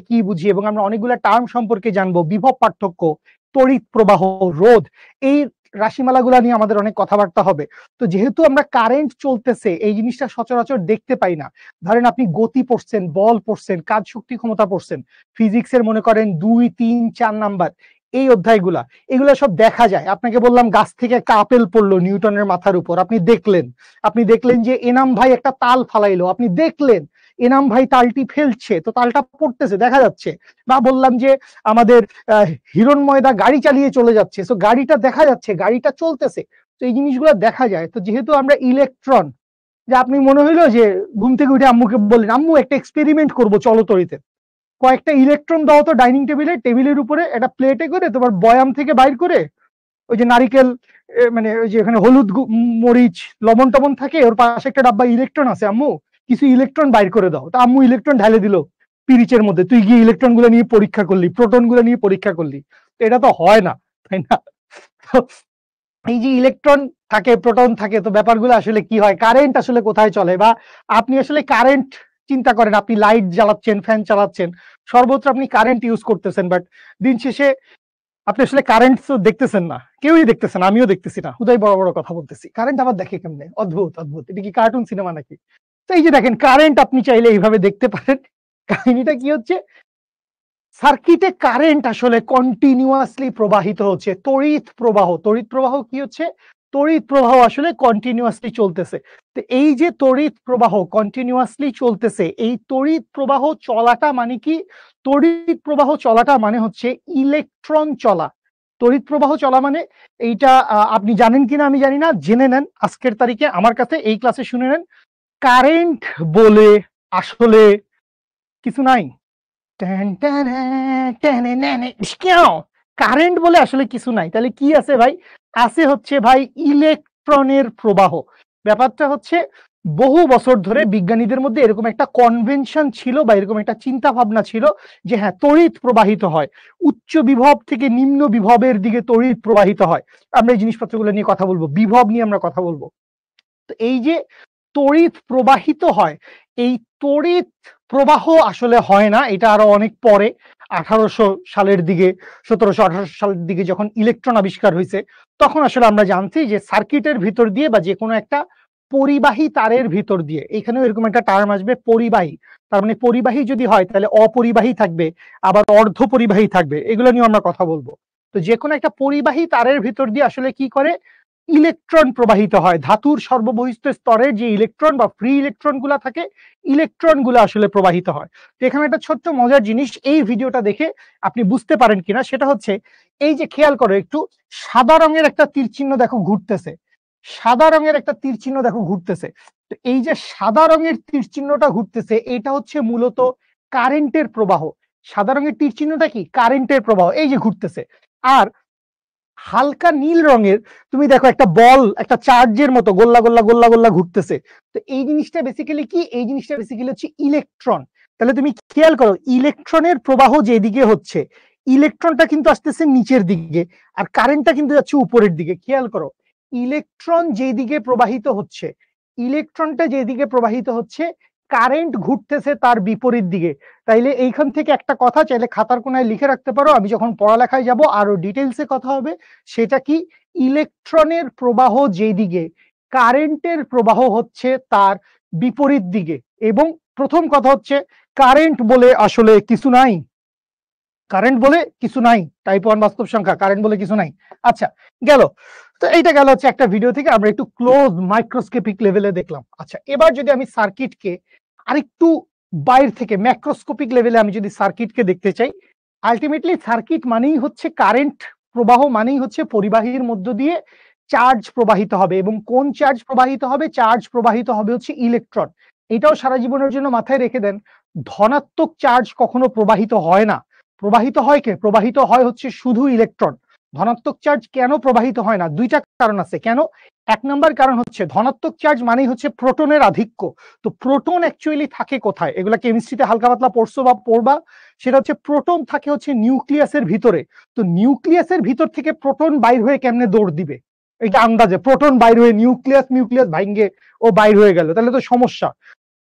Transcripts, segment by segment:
কি বুঝি এবং আমরা অনেকগুলো টার্ম সম্পর্কে জানবো, বিভব পার্থক্য, তড়িৎ প্রবাহ, রোধ, এই রাশিমালাগুলা নিয়ে আমাদের অনেক কথাবার্তা হবে। তো যেহেতু আমরা কারেন্ট চলতেছে এই জিনিসটা সচরাচর দেখতে পাই না, ধরেন আপনি গতি পড়ছেন, বল পড়ছেন, কাজ শক্তি ক্ষমতা পড়ছেন, ফিজিক্সের মনে করেন 2, 3, 4 নাম্বার এই অধ্যায়গুলা, এগুলা সব দেখা যায়। আপনাকে বললাম গাছ থেকে একটা আপেল পড়লো নিউটনের মাথার উপর, আপনি দেখলেন যে এনাম ভাই একটা তাল ফালাইলো, আপনি দেখলেন এনাম ভাই তালটি ফেলছে, তো তালটা পড়তেছে দেখা যাচ্ছে। বা বললাম যে আমাদের হিরণময়দা গাড়ি চালিয়ে চলে যাচ্ছে, তো গাড়িটা দেখা যাচ্ছে, গাড়িটা চলতেছে, তো এই জিনিসগুলো দেখা যায়। তো যেহেতু আমরা ইলেকট্রন, যে আপনি মনে হইলো যে ঘুম থেকে উঠে আম্মুকে বললেন আম্মু একটা এক্সপেরিমেন্ট করবো চলতরিতে, কয়েকটা ইলেকট্রন দাও তো ডাইনিং টেবিলের উপরে একটা প্লেটে করে, তোমার বয়াম থেকে বাইর করে ওই যে নারিকেল মানে ওই যে এখানে হলুদ মরিচ লবণ টবণ থাকে, ওর পাশে একটা ডাব্বা ইলেকট্রন আছে, আম্মু কিছু ইলেকট্রন বাইর করে দাও। তা আম্মু ইলেকট্রন ঢালে দিল পিরিচের মধ্যে, তুই গিয়ে ইলেকট্রন গুলো নিয়ে পরীক্ষা করলি, প্রোটন গুলো নিয়ে পরীক্ষা করলি, এটা তো হয় না, তাই না? এই যে ইলেকট্রন থাকে, প্রোটন থাকে, তো ব্যাপারগুলো আসলে কি হয়, কারেন্ট আসলে কোথায় চলে, বা আপনি আসলে কারেন্ট চিন্তা করেন, আপনি লাইট জ্বালাচ্ছেন, ফ্যান চালাচ্ছেন, সর্বত্র আপনি কারেন্ট ইউজ করতেছেন, বাট দিন শেষে আপনি আসলে কারেন্ট তো দেখতেছেন না, কেউই দেখতেছেন, আমিও দেখতেছি না, হুদাই বড় বড় কথা বলতেছি, কারেন্ট আবার দেখে কেমনে, অদ্ভুত অদ্ভুত, এটা কি কার্টুন সিনেমা নাকি? তো এই যে দেখেন কারেন্ট আপনি চাইলে এইভাবে দেখতে পারেন। কাহিনীটা কি হচ্ছে, সার্কিটে কারেন্ট আসলে কন্টিনিউয়াসলি প্রবাহিত হচ্ছে, তড়িৎ প্রবাহ কি হচ্ছে, তড়িৎ প্রবাহ আসলে কন্টিনিউয়াসলি চলতেছে। তো এই যে তড়িৎ প্রবাহ কন্টিনিউয়াসলি চলতেছে, এই তড়িৎ প্রবাহ চলাটা মানে কি, তড়িৎ প্রবাহ চলাটা মানে হচ্ছে ইলেকট্রন চলা। তড়িৎ প্রবাহ চলা মানে এইটা আপনি জানেন কিনা আমি জানি না, জেনে নেন আজকের তারিখে আমার কাছে এই ক্লাসে শুনে নেন, কারেন্ট বলে আসলে কিছু নাই। কারেন্ট বলে আসলে কিছু নাই, তাহলে কি আছে ভাই, আছে হচ্ছে ভাই ইলেকট্রনের প্রবাহ। ব্যাপারটা হচ্ছে বহু বছর ধরে বিজ্ঞানীদের মধ্যে এরকম একটা কনভেনশন ছিল বা এরকম একটা চিন্তা ভাবনা ছিল যে হ্যাঁ তড়িৎ প্রবাহিত হয়, উচ্চ বিভব থেকে নিম্ন বিভবের দিকে তড়িৎ প্রবাহিত হয়। আমরা এই জিনিসপত্রগুলো নিয়ে কথা বলবো, বিভব নিয়ে আমরা কথা বলবো। তো এই যে তড়িৎ প্রবাহিত হয়, এই তড়িৎ প্রবাহ আসলে হয় না, এটা আরো অনেক পরে 1800 সালের দিকে, 1718 সালের দিকে যখন ইলেকট্রন আবিষ্কার হয়েছে, তখন আসলে আমরা জানছি যে সার্কিটের ভিতর দিয়ে বা যে কোনো একটা পরিবাহী তারের ভিতর দিয়ে, এখানেও এরকম একটা টার্ম আসবে পরিবাহী, তার মানে পরিবাহী যদি হয় তাহলে অপরিবাহী থাকবে, আবার অর্ধ পরিবাহী থাকবে, এগুলো নিয়ে আমরা কথা বলবো। তো যে কোনো একটা পরিবাহী তারের ভিতর দিয়ে আসলে কি করে, ইলেকট্রন প্রবাহিত হয়, ধাতুর সর্ববহিষ্ঠ স্তরে যে ইলেকট্রন বা ফ্রি ইলেকট্রন গুলা থাকে, ইলেকট্রন গুলো আসলে প্রবাহিত হয়। তো এখানে একটা ছোট্ট মজার জিনিস এই ভিডিওটা দেখে আপনি বুঝতে পারেন কিনা, সেটা হচ্ছে এই যে খেয়াল করো একটু, সাদা রঙের একটা তীর চিহ্ন দেখো ঘুরতেছে, সাদা রঙের একটা তীর চিহ্ন দেখো ঘুরতেছে। তো এই যে সাদা রঙের তীর চিহ্নটা ঘুরতেছে, এটা হচ্ছে মূলত কারেন্টের প্রবাহ। সাদা রঙের তীর চিহ্নটা কি, কারেন্টের প্রবাহ, এই যে ঘুরতেছে। আর হালকা নীল রঙের তুমি দেখো একটা বল, একটা চার্জের মতো গোল্লা গোল্লা গোল্লা গোল্লা ঘুরতেছে। তো এই জিনিসটা বেসিক্যালি কি, এই জিনিসটা বেসিক্যালি হচ্ছে ইলেকট্রন। তাহলে তুমি খেয়াল করো ইলেকট্রনের প্রবাহ যেদিকে হচ্ছে, ইলেকট্রনটা কিন্তু আসতেছে নিচের দিকে, আর কারেন্টটা কিন্তু যাচ্ছে উপরের দিকে। খেয়াল করো ইলেকট্রন যেদিকে প্রবাহিত হচ্ছে, ইলেকট্রনটা যেদিকে প্রবাহিত হচ্ছে, কারেন্ট ঘুরতেছে তার বিপরীত দিকে। তাইলে এইখান থেকে একটা কথা চাইলে খাতার কোনায় লিখে রাখতে পারো, আমি যখন পড়ালেখায় যাব আরো ডিটেলসে কথা হবে। সেটা কি, ইলেকট্রনের প্রবাহ যেদিকে, কারেন্টের প্রবাহ হচ্ছে তার বিপরীত দিকে। এবং প্রথম কথা হচ্ছে কারেন্ট বলে আসলে কিছু নাই, কারেন্ট বলে কিছু নাই, টাইপ 1 বাস্তব সংখ্যা, কারেন্ট বলে কিছু নাই। আচ্ছা গেল, তো এইটা গেল হচ্ছে একটা ভিডিও থেকে আমরা একটু ক্লোজ মাইক্রোস্কোপিক লেভেলে দেখলাম। আচ্ছা এবার যদি আমি সার্কিটকে আরেকটু বাইরে থেকে ম্যাক্রোস্কোপিক লেভেলে আমি যদি সার্কিটকে দেখতে চাই, আলটিমেটলি সার্কিট মানেই হচ্ছে কারেন্ট প্রবাহ, মানেই হচ্ছে পরিবাহীর মধ্য দিয়ে চার্জ প্রবাহিত হবে। এবং কোন চার্জ প্রবাহিত হবে, চার্জ প্রবাহিত হবে হচ্ছে ইলেকট্রন। এটাও সারা জীবনের জন্য মাথায় রেখে দেন, ধনাত্মক চার্জ কখনো প্রবাহিত হয় না, প্রবাহিত হয় কে, প্রবাহিত হয় হচ্ছে শুধু ইলেকট্রন। ধনাত্মক চার্জ কেন প্রবাহিত হয় না, দুইটা কারণ আছে কেন। এক নম্বর কারণ হচ্ছে ধনাত্মক চার্জ মানেই হচ্ছে প্রোটনের আধিক্য। তো প্রোটন অ্যাকচুয়ালি থাকে কোথায়, এগুলা কেমিস্ট্রিতে হালকা পাতলা পড়ছো বা পড়বা, সেটা হচ্ছে প্রোটন থাকে হচ্ছে নিউক্লিয়াসের ভিতরে। তো নিউক্লিয়াসের ভিতর থেকে প্রোটন বাইর হয়ে কেমনে দৌড় দিবে, এটা আন্দাজে প্রোটন বাইর হয়ে নিউক্লিয়াস ভাঙ্গে ও বাইর হয়ে গেল, তাহলে তো সমস্যা।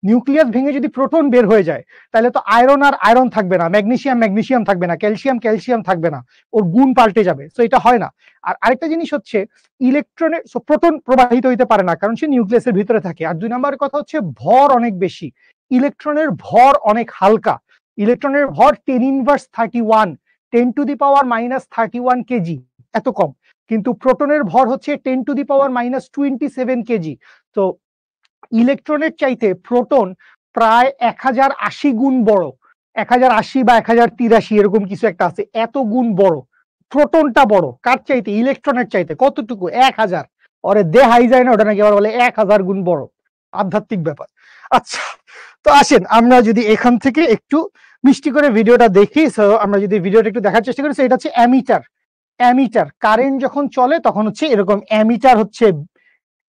নিউক্লিয়াস ভেঙে যদি প্রোটন বের হয়ে যায় তাহলে তো আয়রন আর আয়রন থাকবে না, ম্যাগনেসিয়াম ম্যাগনেসিয়াম থাকবে না, ক্যালসিয়াম ক্যালসিয়াম থাকবে না, ওর গুণ পাল্টে যাবে। তো এটা হয় না। আর আরেকটা জিনিস হচ্ছে ইলেকট্রনের প্রোটন প্রবাহিত হইতে পারে না, কারণ সে নিউক্লিয়াসের ভিতরে থাকে। আর 2 নম্বরের কথা হচ্ছে ভর অনেক বেশি, ইলেকট্রনের ভর অনেক হালকা। ইলেকট্রনের ভর 10⁻31, 10⁻31 কেজি, এত কম। কিন্তু প্রোটনের ভর হচ্ছে 10⁻27 কেজি। তো ইলেকট্রনের চাইতে প্রোটন প্রায় 1080 গুণ বড়, 1080 বা 1083 এরকম কিছু একটা আছে, এত গুণ বড়। প্রোটনটা বড় কার চাইতে? ইলেকট্রনের চাইতে। কতটুকু? 1000। ওরে দেখাই যায় না, ওটা নাকি আবার বলে 1000 গুণ বড়। আধ্যাত্মিক ব্যাপার। আচ্ছা, তো আসেন আমরা যদি এখান থেকে একটু মিষ্টি করে ভিডিওটা দেখি। আমরা যদি ভিডিওটা একটু দেখার চেষ্টা করি, এটা হচ্ছে অ্যামিটার। অ্যামিটার কারেন্ট যখন চলে তখন হচ্ছে এরকম অ্যামিটার হচ্ছে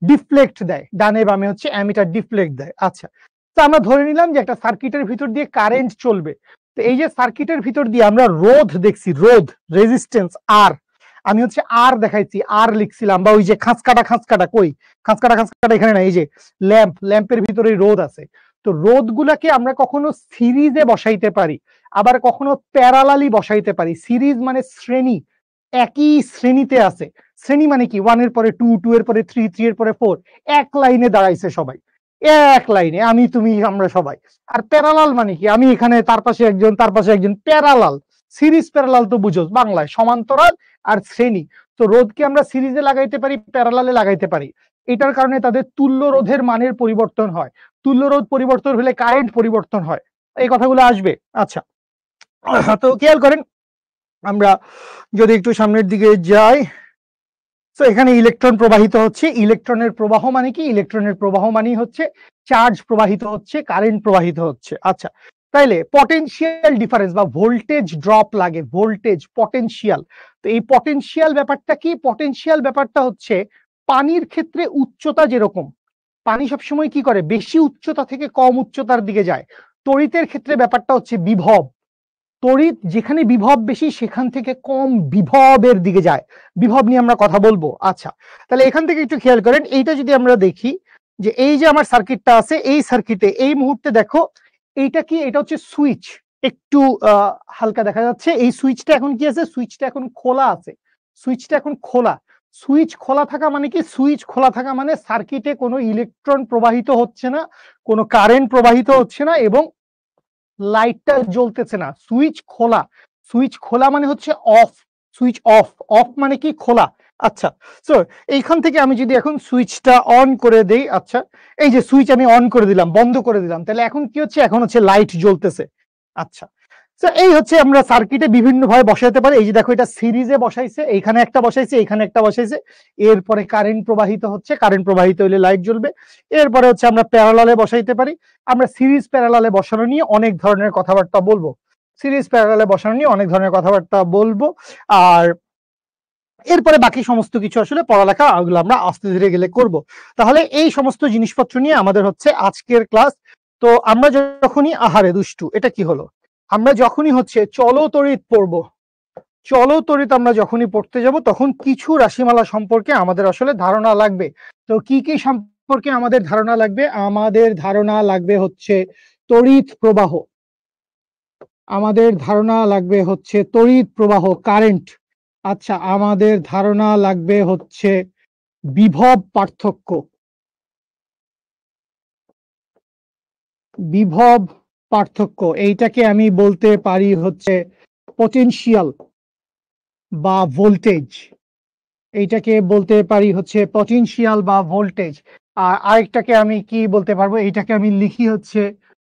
ডিফ্লেক্ট দেয়, ডানে বামে হচ্ছে অ্যামিটার ডিফ্লেক্ট দেয়। আচ্ছা, তো আমরা ধরে নিলাম যে একটা সার্কিটের ভিতর দিয়ে কারেন্ট চলবে। তো এই যে সার্কিটের ভিতর দিয়ে আমরা রোধ দেখছি, রোধ, রেজিস্ট্যান্স আর, আমি হচ্ছে আর দেখাইছি, আর লিখছিলাম, বা ওই যে খাঁচকাটা কই, খাঁচকাটা এখানে না, এই যে ল্যাম্পের ভিতরে রোধ আছে। তো রোধ গুলাকে আমরা কখনো সিরিজে বসাইতে পারি, আবার কখনো প্যারালালি বসাইতে পারি। সিরিজ মানে শ্রেণী, একই শ্রেণীতে আছে। শ্রেণী মানে কি? 1 এর পরে 2, 2 এর পরে 3, 3 এর পরে 4, এক লাইনে দাঁড়াইছে সবাই, এক লাইনে, আমি তুমি আমরা সবাই। আর প্যারালাল মানে কি? আমি এখানে, তার পাশে একজন, তার পাশে একজন, প্যারালাল। সিরিজ প্যারালাল তো বুঝো বাংলায়, সমান্তরাল আর শ্রেণী। তো রোধকে আমরা সিরিজে লাগাইতে পারি, প্যারালালে লাগাইতে পারি। এটার কারণে তাদের তুল্য রোধের মানের পরিবর্তন হয়। তুল্য রোধ পরিবর্তন হলে কারেন্ট পরিবর্তন হয়, এই কথাগুলো আসবে। আচ্ছা, তো খেয়াল করেন, আমরা যদি একটু সামনের দিকে যাই, তো এখানে ইলেকট্রন প্রবাহিত হচ্ছে। ইলেকট্রনের প্রবাহ মানে কি? ইলেকট্রনের প্রবাহ মানে হচ্ছে চার্জ প্রবাহিত হচ্ছে, কারেন্ট প্রবাহিত হচ্ছে। আচ্ছা, তাইলে পটেনশিয়াল ডিফারেন্স বা ভোল্টেজ ড্রপ লাগে, ভোল্টেজ পটেনশিয়াল। তো এই পটেনশিয়াল ব্যাপারটা কি? পটেনশিয়াল ব্যাপারটা হচ্ছে পানির ক্ষেত্রে উচ্চতা যেরকম, পানি সবসময় কি করে? বেশি উচ্চতা থেকে কম উচ্চতার দিকে যায়। তড়িতের ক্ষেত্রে ব্যাপারটা হচ্ছে বিভব, তড়িৎ যেখানে বিভব বেশি সেখান থেকে কম বিভবের দিকে যায়। বিভব নিয়ে আমরা কথা বলবো। আচ্ছা, তাহলে এখান থেকে একটু খেয়াল করেন, এইটা যদি আমরা দেখি যে এই যে আমার সার্কিটটা আছে, এই সার্কিটে এই মুহূর্তে দেখো এইটা কি? এটা হচ্ছে সুইচ, একটু হালকা দেখা যাচ্ছে। এই সুইচটা এখন কি আছে? সুইচটা এখন খোলা আছে, সুইচটা এখন খোলা। সুইচ খোলা থাকা মানে কি? সুইচ খোলা থাকা মানে সার্কিটে কোনো ইলেকট্রন প্রবাহিত হচ্ছে না, কোনো কারেন্ট প্রবাহিত হচ্ছে না, এবং লাইটটা জ্বলতেছে না। সুইচ খোলা, সুইচ খোলা মানে হচ্ছে অফ, সুইচ অফ, অফ মানে কি? খোলা। আচ্ছা, সো এইখান থেকে আমি যদি এখন সুইচটা অন করে দেই, আচ্ছা এই যে সুইচ আমি অন করে দিলাম, বন্ধ করে দিলাম, তাহলে এখন কি হচ্ছে? এখন হচ্ছে লাইট জ্বলতেছে। আচ্ছা, তো এই হচ্ছে আমরা সার্কিটে বিভিন্ন ভাবে বসাইতে পারি। এই যে দেখো, এটা সিরিজে বসাইছে, এইখানে একটা বসাইছে, এইখানে একটা বসাইছে, এরপরে কারেন্ট প্রবাহিত হচ্ছে, কারেন্ট প্রবাহিত হলে লাইট জ্বলবে। এরপরে হচ্ছে আমরা প্যারালালে বসাইতে পারি। আমরা সিরিজ প্যারালালে বসানো নিয়ে অনেক ধরনের কথাবার্তা বলবো, সিরিজ প্যারালালে বসানো নিয়ে অনেক ধরনের কথাবার্তা বলবো। আর এরপরে বাকি সমস্ত কিছু আসলে পড়ালেখা, ওগুলো আমরা আস্তে ধীরে গেলে করব। তাহলে এই সমস্ত জিনিসপত্র নিয়ে আমাদের হচ্ছে আজকের ক্লাস। তো আমরা যখনই, আহারে দুষ্টু, এটা কি হলো, আমরা যখনই হচ্ছে চলো তড়িৎ পড়বো, চলো তড়িৎ আমরা যখনই পড়তে যাব, তখন কিছু রাশিমালা সম্পর্কে আমাদের আসলে ধারণা লাগবে। তো কি কি সম্পর্কে আমাদের ধারণা লাগবে? আমাদের ধারণা লাগবে হচ্ছে তড়িৎ প্রবাহ, আমাদের ধারণা লাগবে হচ্ছে তড়িৎ প্রবাহ, কারেন্ট। আচ্ছা, আমাদের ধারণা লাগবে হচ্ছে বিভব পার্থক্য, বিভব পার্থক্য, এইটাকে আমি বলতে পারি হচ্ছে পটেনশিয়াল বা ভোল্টেজ, এইটাকে বলতে পারি হচ্ছে পটেনশিয়াল বা ভোল্টেজ। আর আরেকটাকে আমি কি বলতে পারবো? এইটাকে আমি লিখি হচ্ছে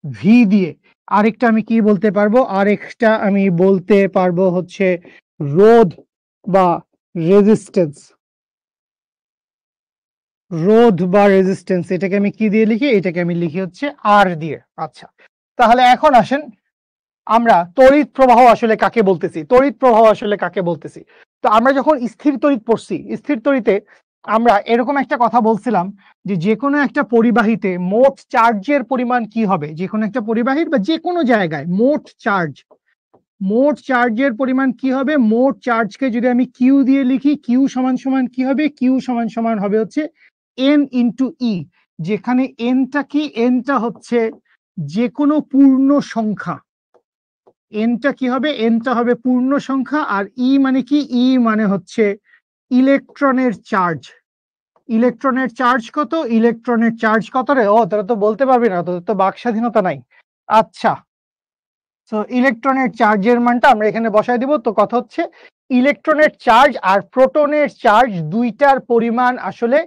ভি দিয়ে। আরেকটা আমি কি বলতে পারবো? আরেকটা আমি বলতে পারবো হচ্ছে রোধ বা রেজিস্ট্যান্স, রোধ বা রেজিস্ট্যান্স। এটাকে আমি কি দিয়ে লিখি? এটাকে আমি লিখি হচ্ছে আর দিয়ে। আচ্ছা, তাহলে এখন আসেন আমরা তড়িৎ প্রবাহ আসলে কাকে বলতেছি, তড়িৎ প্রবাহ আসলে কাকে বলতেছি। তো আমরা যখন স্থির তড়িৎ পড়ছি, স্থির তড়িতে আমরা এরকম একটা কথা বলছিলাম যে যে কোনো একটা পরিবাহীতে মোট চার্জের পরিমাণ কি হবে, যে কোনো একটা পরিবাহীর বা যে কোনো জায়গায় মোট চার্জ, মোট চার্জের পরিমাণ কি হবে? মোট চার্জকে যদি আমি কিউ দিয়ে লিখি, কিউ সমান সমান কি হবে? কিউ সমান সমান হবে হচ্ছে এন ইন্টু ই। যেখানে এনটা কি, এনটা হচ্ছে যে কোনো পূর্ণ সংখ্যা, এনটা কি হবে, এনটা হবে পূর্ণ সংখ্যা। আর ই মানে কি, ই মানে হচ্ছে ইলেকট্রনের চার্জ। ইলেকট্রনের চার্জ কত, ইলেকট্রনের চার্জ কত রে, ও তোরা তো বলতে পারবি না, তোদের তো বাক স্বাধীনতা নাই। আচ্ছা, তো ইলেকট্রনের চার্জের মানটা আমরা এখানে বসাই দিব। তো কথা হচ্ছে ইলেকট্রনের চার্জ আর প্রোটনের চার্জ দুইটার পরিমাণ আসলে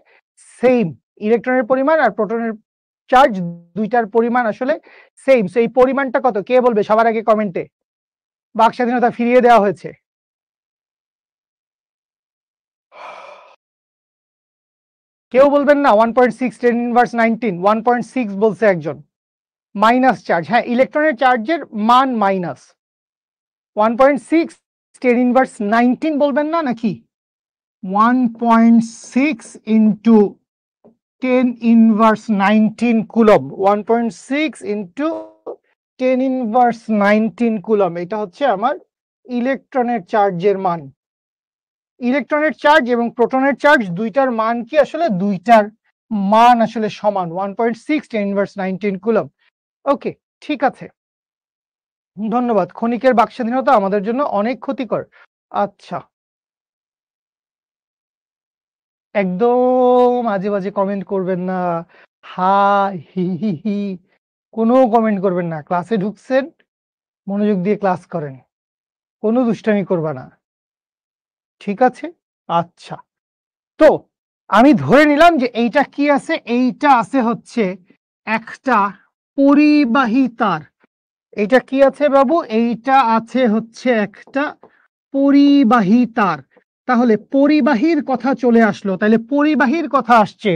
সেম। ইলেকট্রনের পরিমাণ আর প্রোটনের চার্জ দুইটার পরিমাণ আসলে সেম। সেই পরিমাণটা কত কে বলবে সবার আগে কমেন্টে? বাক স্বাধীনতা ফিরিয়ে দেওয়া হয়েছে। কেউ বলবেন না 1.6 10 ইনভার্স 19, 1.6 বলছে একজন। মাইনাস চার্জ, হ্যাঁ ইলেকট্রনের চার্জের মান মাইনাস 1.6 10 ইনভার্স 19 বলবেন না নাকি? 1.6 into 10 inverse 19 coulomb, 1.6 into 10 inverse 19 coulomb, এটা হচ্ছে আমার ইলেকট্রনের চার্জের মান। ইলেকট্রনের চার্জ এবং প্রোটনের চার্জ দুইটার মান কি আসলে, দুইটার মান আসলে সমান, 1.6 10 ইনভার্স 19 কুলম। ওকে, ঠিক আছে, ধন্যবাদ। ক্ষণিকের বাক স্বাধীনতা আমাদের জন্য অনেক ক্ষতিকর। আচ্ছা, একদম আজে বাজে কমেন্ট করবেন না, হা হি হি হি কোনো কমেন্ট করবেন না। ক্লাসে ঢুকছেন, মনোযোগ দিয়ে ক্লাস করেন, কোনো দুষ্টামি করবা না, ঠিক আছে? আচ্ছা, তো আমি ধরে নিলাম যে এইটা কি আছে, এইটা আছে হচ্ছে একটা পরিবাহী তার। এইটা কি আছে বাবু, এইটা আছে হচ্ছে একটা পরিবাহী তার। তাহলে পরিবাহীর কথা চলে আসলো, তাহলে পরিবাহীর কথা আসছে,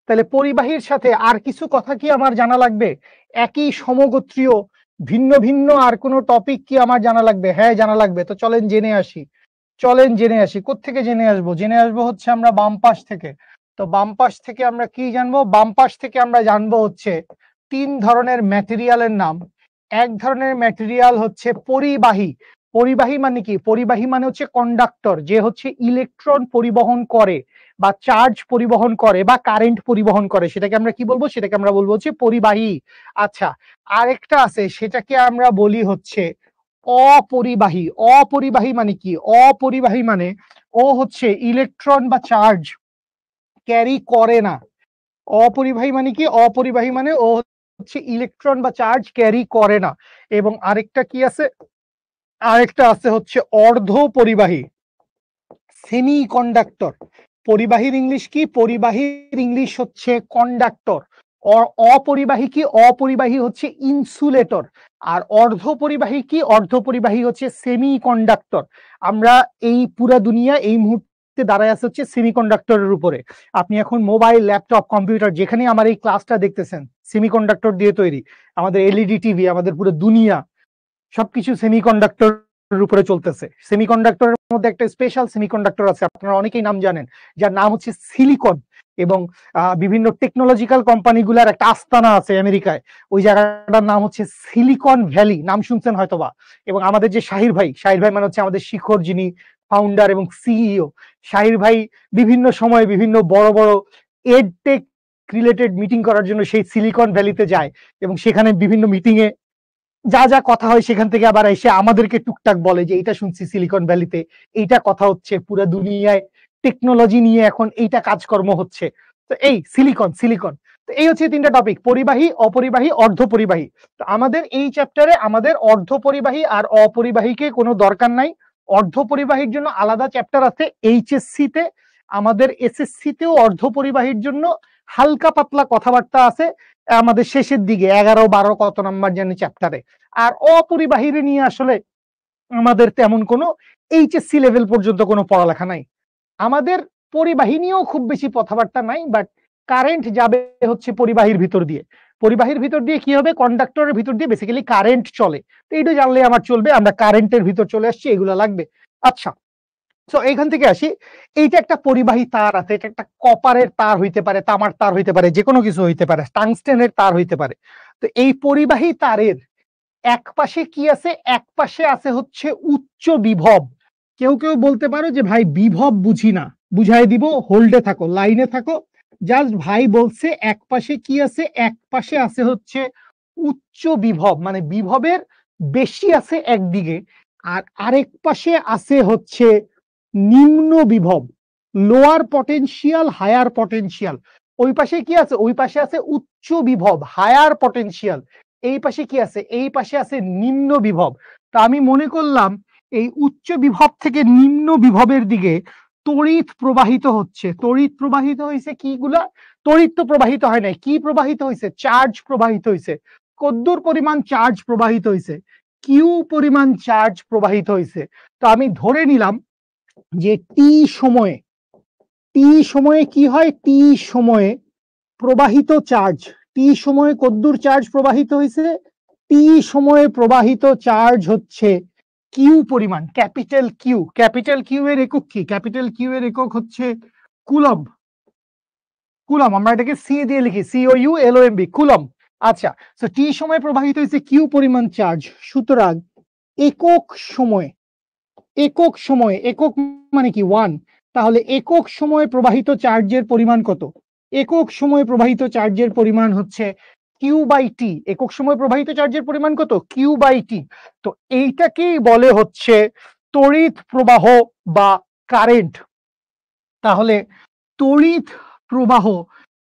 তাহলে পরিবাহীর সাথে আর কিছু কথা কি আমার জানা লাগবে? একই সমগোত্রীয় ভিন্ন ভিন্ন আর কোনো টপিক কি আমার জানা লাগবে? হ্যাঁ জানা লাগবে। তো চলেন জেনে আসি, চলেন জেনে আসি। কোত্থেকে জেনে আসবো? জেনে আসবো হচ্ছে আমরা বাম পাশ থেকে। তো বাম পাশ থেকে আমরা কি জানবো? বাম পাশ থেকে আমরা জানবো হচ্ছে 3 ধরনের ম্যাটেরিয়ালের নাম। এক ধরনের ম্যাটেরিয়াল হচ্ছে পরিবাহী। পরিবাহী মানে কি? পরিবাহী মানে হচ্ছে কন্ডাক্টর, যে হচ্ছে ইলেকট্রন পরিবহন করে বা চার্জ পরিবহন করে বা কারেন্ট পরিবহন করে, সেটাকে আমরা কি বলবো? সেটাকে আমরা বলবো হচ্ছে পরিবাহী। আচ্ছা, আরেকটা আছে, সেটাকে আমরা বলি হচ্ছে অপরিবাহী। অপরিবাহী মানে কি? অপরিবাহী মানে ও হচ্ছে ইলেকট্রন বা চার্জ ক্যারি করে না। অপরিবাহী মানে কি? অপরিবাহী মানে ও হচ্ছে ইলেকট্রন বা চার্জ ক্যারি করে না। এবং আরেকটা কি আছে? আরেকটা আছে হচ্ছে অর্ধ পরিবাহী, সেমি কন্ডাক্টর। পরিবাহীর ইংলিশ কি? পরিবাহীর ইংলিশ হচ্ছে কন্ডাক্টর। অপরিবাহী কি? অপরিবাহী হচ্ছে ইনসুলেটর। আর অর্ধ পরিবাহী কি? অর্ধ পরিবাহী হচ্ছে সেমি কন্ডাক্টর। আমরা এই পুরা দুনিয়া এই মুহূর্তে দাঁড়ায় আছে হচ্ছে সেমি কন্ডাক্টরের উপরে। আপনি এখন মোবাইল, ল্যাপটপ, কম্পিউটার যেখানে আমার এই ক্লাসটা দেখতেছেন, সেমি কন্ডাক্টর দিয়ে তৈরি। আমাদের এলইডি টিভি, আমাদের পুরো দুনিয়া, সবকিছু সেমিকন্ডাক্টরের উপরে চলতেছে। সেমিকন্ডাক্টরের মধ্যে একটা স্পেশাল সেমিকন্ডাক্টর আছে, আপনারা অনেকেই নাম জানেন, যার নাম হচ্ছে সিলিকন। এবং বিভিন্ন টেকনোলজিক্যাল কোম্পানিগুলার একটা আস্তানা আছে আমেরিকায়, ওই জায়গাটার নাম হচ্ছে সিলিকন ভ্যালি, নাম শুনছেন হয়তোবা। এবং আমাদের যে শাহির ভাই, শাহির ভাই মানে হচ্ছে আমাদের শিখর, যিনি ফাউন্ডার এবং সিইও, শাহির ভাই বিভিন্ন সময় বিভিন্ন বড় বড় এডটেক রিলেটেড মিটিং করার জন্য সেই সিলিকন ভ্যালিতে যায়, এবং সেখানে বিভিন্ন মিটিং এ যা যা কথা হয় সেখান থেকে আবার এসে আমাদেরকে টুকটাক বলে যে এটা শুনছি সিলিকন ভ্যালিতে, এইটা কথা হচ্ছে, পুরো দুনিয়ায় টেকনোলজি নিয়ে এখন এইটা কাজকর্ম হচ্ছে। তো এই সিলিকন, সিলিকন। তো এই হচ্ছে 3টা টপিক, পরিবাহী, অপরিবাহী, অর্ধ পরিবাহী। তো আমাদের এই চ্যাপ্টারে আমাদের অর্ধ পরিবাহী আর অপরিবাহীকে কোনো দরকার নাই। অর্ধ পরিবাহীর জন্য আলাদা চ্যাপ্টার আছে এইচএসসি তে, আমাদের এসএসসি তেও অর্ধ পরিবাহীর জন্য হালকা পাতলা কথাবার্তা আছে আমাদের শেষের দিকে, 11 12 কত নাম্বার জানি চ্যাপ্টারে। আর অপরিবাহী নিয়ে আসলে আমাদের তেমন কোনো এইচএসসি লেভেল পর্যন্ত কোনো পড়ালেখা নাই। আমাদের পরিবাহী নিয়েও খুব বেশি কথাবার্তা নাই, বাট কারেন্ট যাবে হচ্ছে পরিবাহীর ভিতর দিয়ে। পরিবাহীর ভিতর দিয়ে কি হবে? কন্ডাক্টরের ভিতর দিয়ে বেসিক্যালি কারেন্ট চলে। তো এইটা জানলে আমার চলবে, আমরা কারেন্টের ভিতর চলে আসছি, এগুলো লাগবে। আচ্ছা, তো এইখান থেকে আসি, এইটা একটা পরিবাহী তার আছে, এটা একটা কপারের তার হইতে পারে, তামার তার হইতে পারে, যে কোনো কিছু হইতে পারে, টাংস্টেনের তার হইতে পারে। তো এই পরিবাহী তারের এক পাশে কি আছে? এক পাশে আছে হচ্ছে উচ্চ বিভব। কেউ কেউ বলতে পারো যে ভাই বিভব বুঝি না, বুঝাই দিব, হোল্ডে থাকো, লাইনে থাকো, জাস্ট ভাই বলছে এক পাশে কি আছে, এক পাশে আছে হচ্ছে উচ্চ বিভব, মানে বিভবের বেশি আছে একদিকে, আর আরেক পাশে আছে হচ্ছে নিম্ন বিভব, লোয়ার পটেনশিয়াল হায়ার পটেনশিয়াল। ওই পাশে কি আছে, ওই পাশে আছে উচ্চ বিভব হায়ার পটেনশিয়াল, এই পাশে কি আছে, এই পাশে আছে নিম্ন বিভব। তা আমি মনে করলাম এই উচ্চ বিভব থেকে নিম্ন বিভবের দিকে তড়িৎ প্রবাহিত হচ্ছে। তড়িৎ প্রবাহিত হয়েছে কিগুলা, তড়িৎ তো প্রবাহিত হয় নাই, কি প্রবাহিত হয়েছে, চার্জ প্রবাহিত হয়েছে। কদ্দুর পরিমাণ চার্জ প্রবাহিত হয়েছে, কিউ পরিমাণ চার্জ প্রবাহিত হয়েছে। তো আমি ধরে নিলাম যে টি সময়ে, টি সময়ে কি হয়, টি সময়ে প্রবাহিত চার্জ, টি সময়ে কদ্দুর চার্জ প্রবাহিত হয়েছে, টি সময়ে প্রবাহিত চার্জ হচ্ছে কিউ পরিমাণ, ক্যাপিটাল কিউ। ক্যাপিটাল কিউ এর একক কি, ক্যাপিটাল কিউ এর একক হচ্ছে কুলম্ব। কুলম্ব আমরা এটাকে সি দিয়ে লিখি, COULOMB, কুলম্ব। আচ্ছা, সো টি সময়ে প্রবাহিত হয়েছে কিউ পরিমাণ চার্জ, সুতরাং একক সময়ে, একক সময়ে, একক মানে কি ওয়ান, তাহলে একক সময়ে প্রবাহিত চার্জের পরিমাণ কত, একক সময়ে প্রবাহিত চার্জের পরিমাণ হচ্ছে কিউ বাই টি। একক সময় প্রবাহিত চার্জের পরিমাণ কত, কিউ বাই টি। তো এইটাকেই বলে হচ্ছে তড়িৎ প্রবাহ বা কারেন্ট। তাহলে তড়িৎ প্রবাহ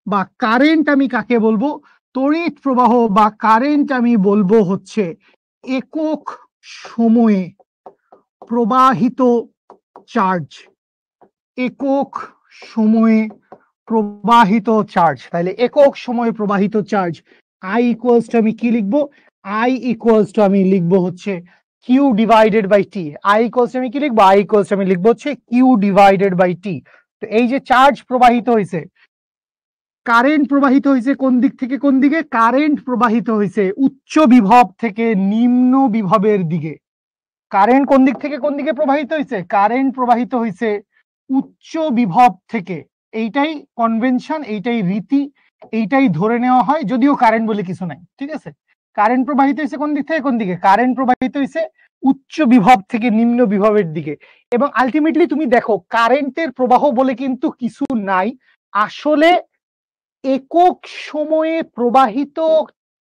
বা কারেন্ট আমি কাকে বলবো, তড়িৎ প্রবাহ বা কারেন্ট আমি বলবো হচ্ছে একক সময়ে প্রবাহিত চার্জ, একক সময়ে প্রবাহিত চার্জ। তাহলে একক সময়ে প্রবাহিত চার্জ আই ইকুয়ালস টু আমি কি লিখবো, আই ইকুয়ালস টু আমি লিখবো হচ্ছে Q divided by T. I equals to আমি কি লিখবো, আই ইকুয়ালস টু আমি লিখবো হচ্ছে কিউ ডিভাইডেড বাই টি। তো এই যে চার্জ প্রবাহিত হয়েছে, কারেন্ট প্রবাহিত হয়েছে কোন দিক থেকে কোন দিকে, কারেন্ট প্রবাহিত হয়েছে উচ্চ বিভব থেকে নিম্ন বিভবের দিকে। কারেন্ট কোন দিক থেকে কোন দিকে প্রবাহিত হয়েছে, কারেন্ট প্রবাহিত হয়েছে উচ্চ বিভব থেকে। এইটাই কনভেনশন, এইটাই রীতি, এইটাই ধরে নেওয়া হয়, যদিও কারেন্ট বলে কিছু নাই, ঠিক আছে। কারেন্ট প্রবাহিত হয়েছে কোন দিক থেকে কোন দিকে, কারেন্ট প্রবাহিত হয়েছে উচ্চ বিভব থেকে নিম্ন বিভবের দিকে। এবং আলটিমেটলি তুমি দেখো কারেন্টের প্রবাহ বলে কিন্তু কিছু নাই, আসলে একক সময়ে প্রবাহিত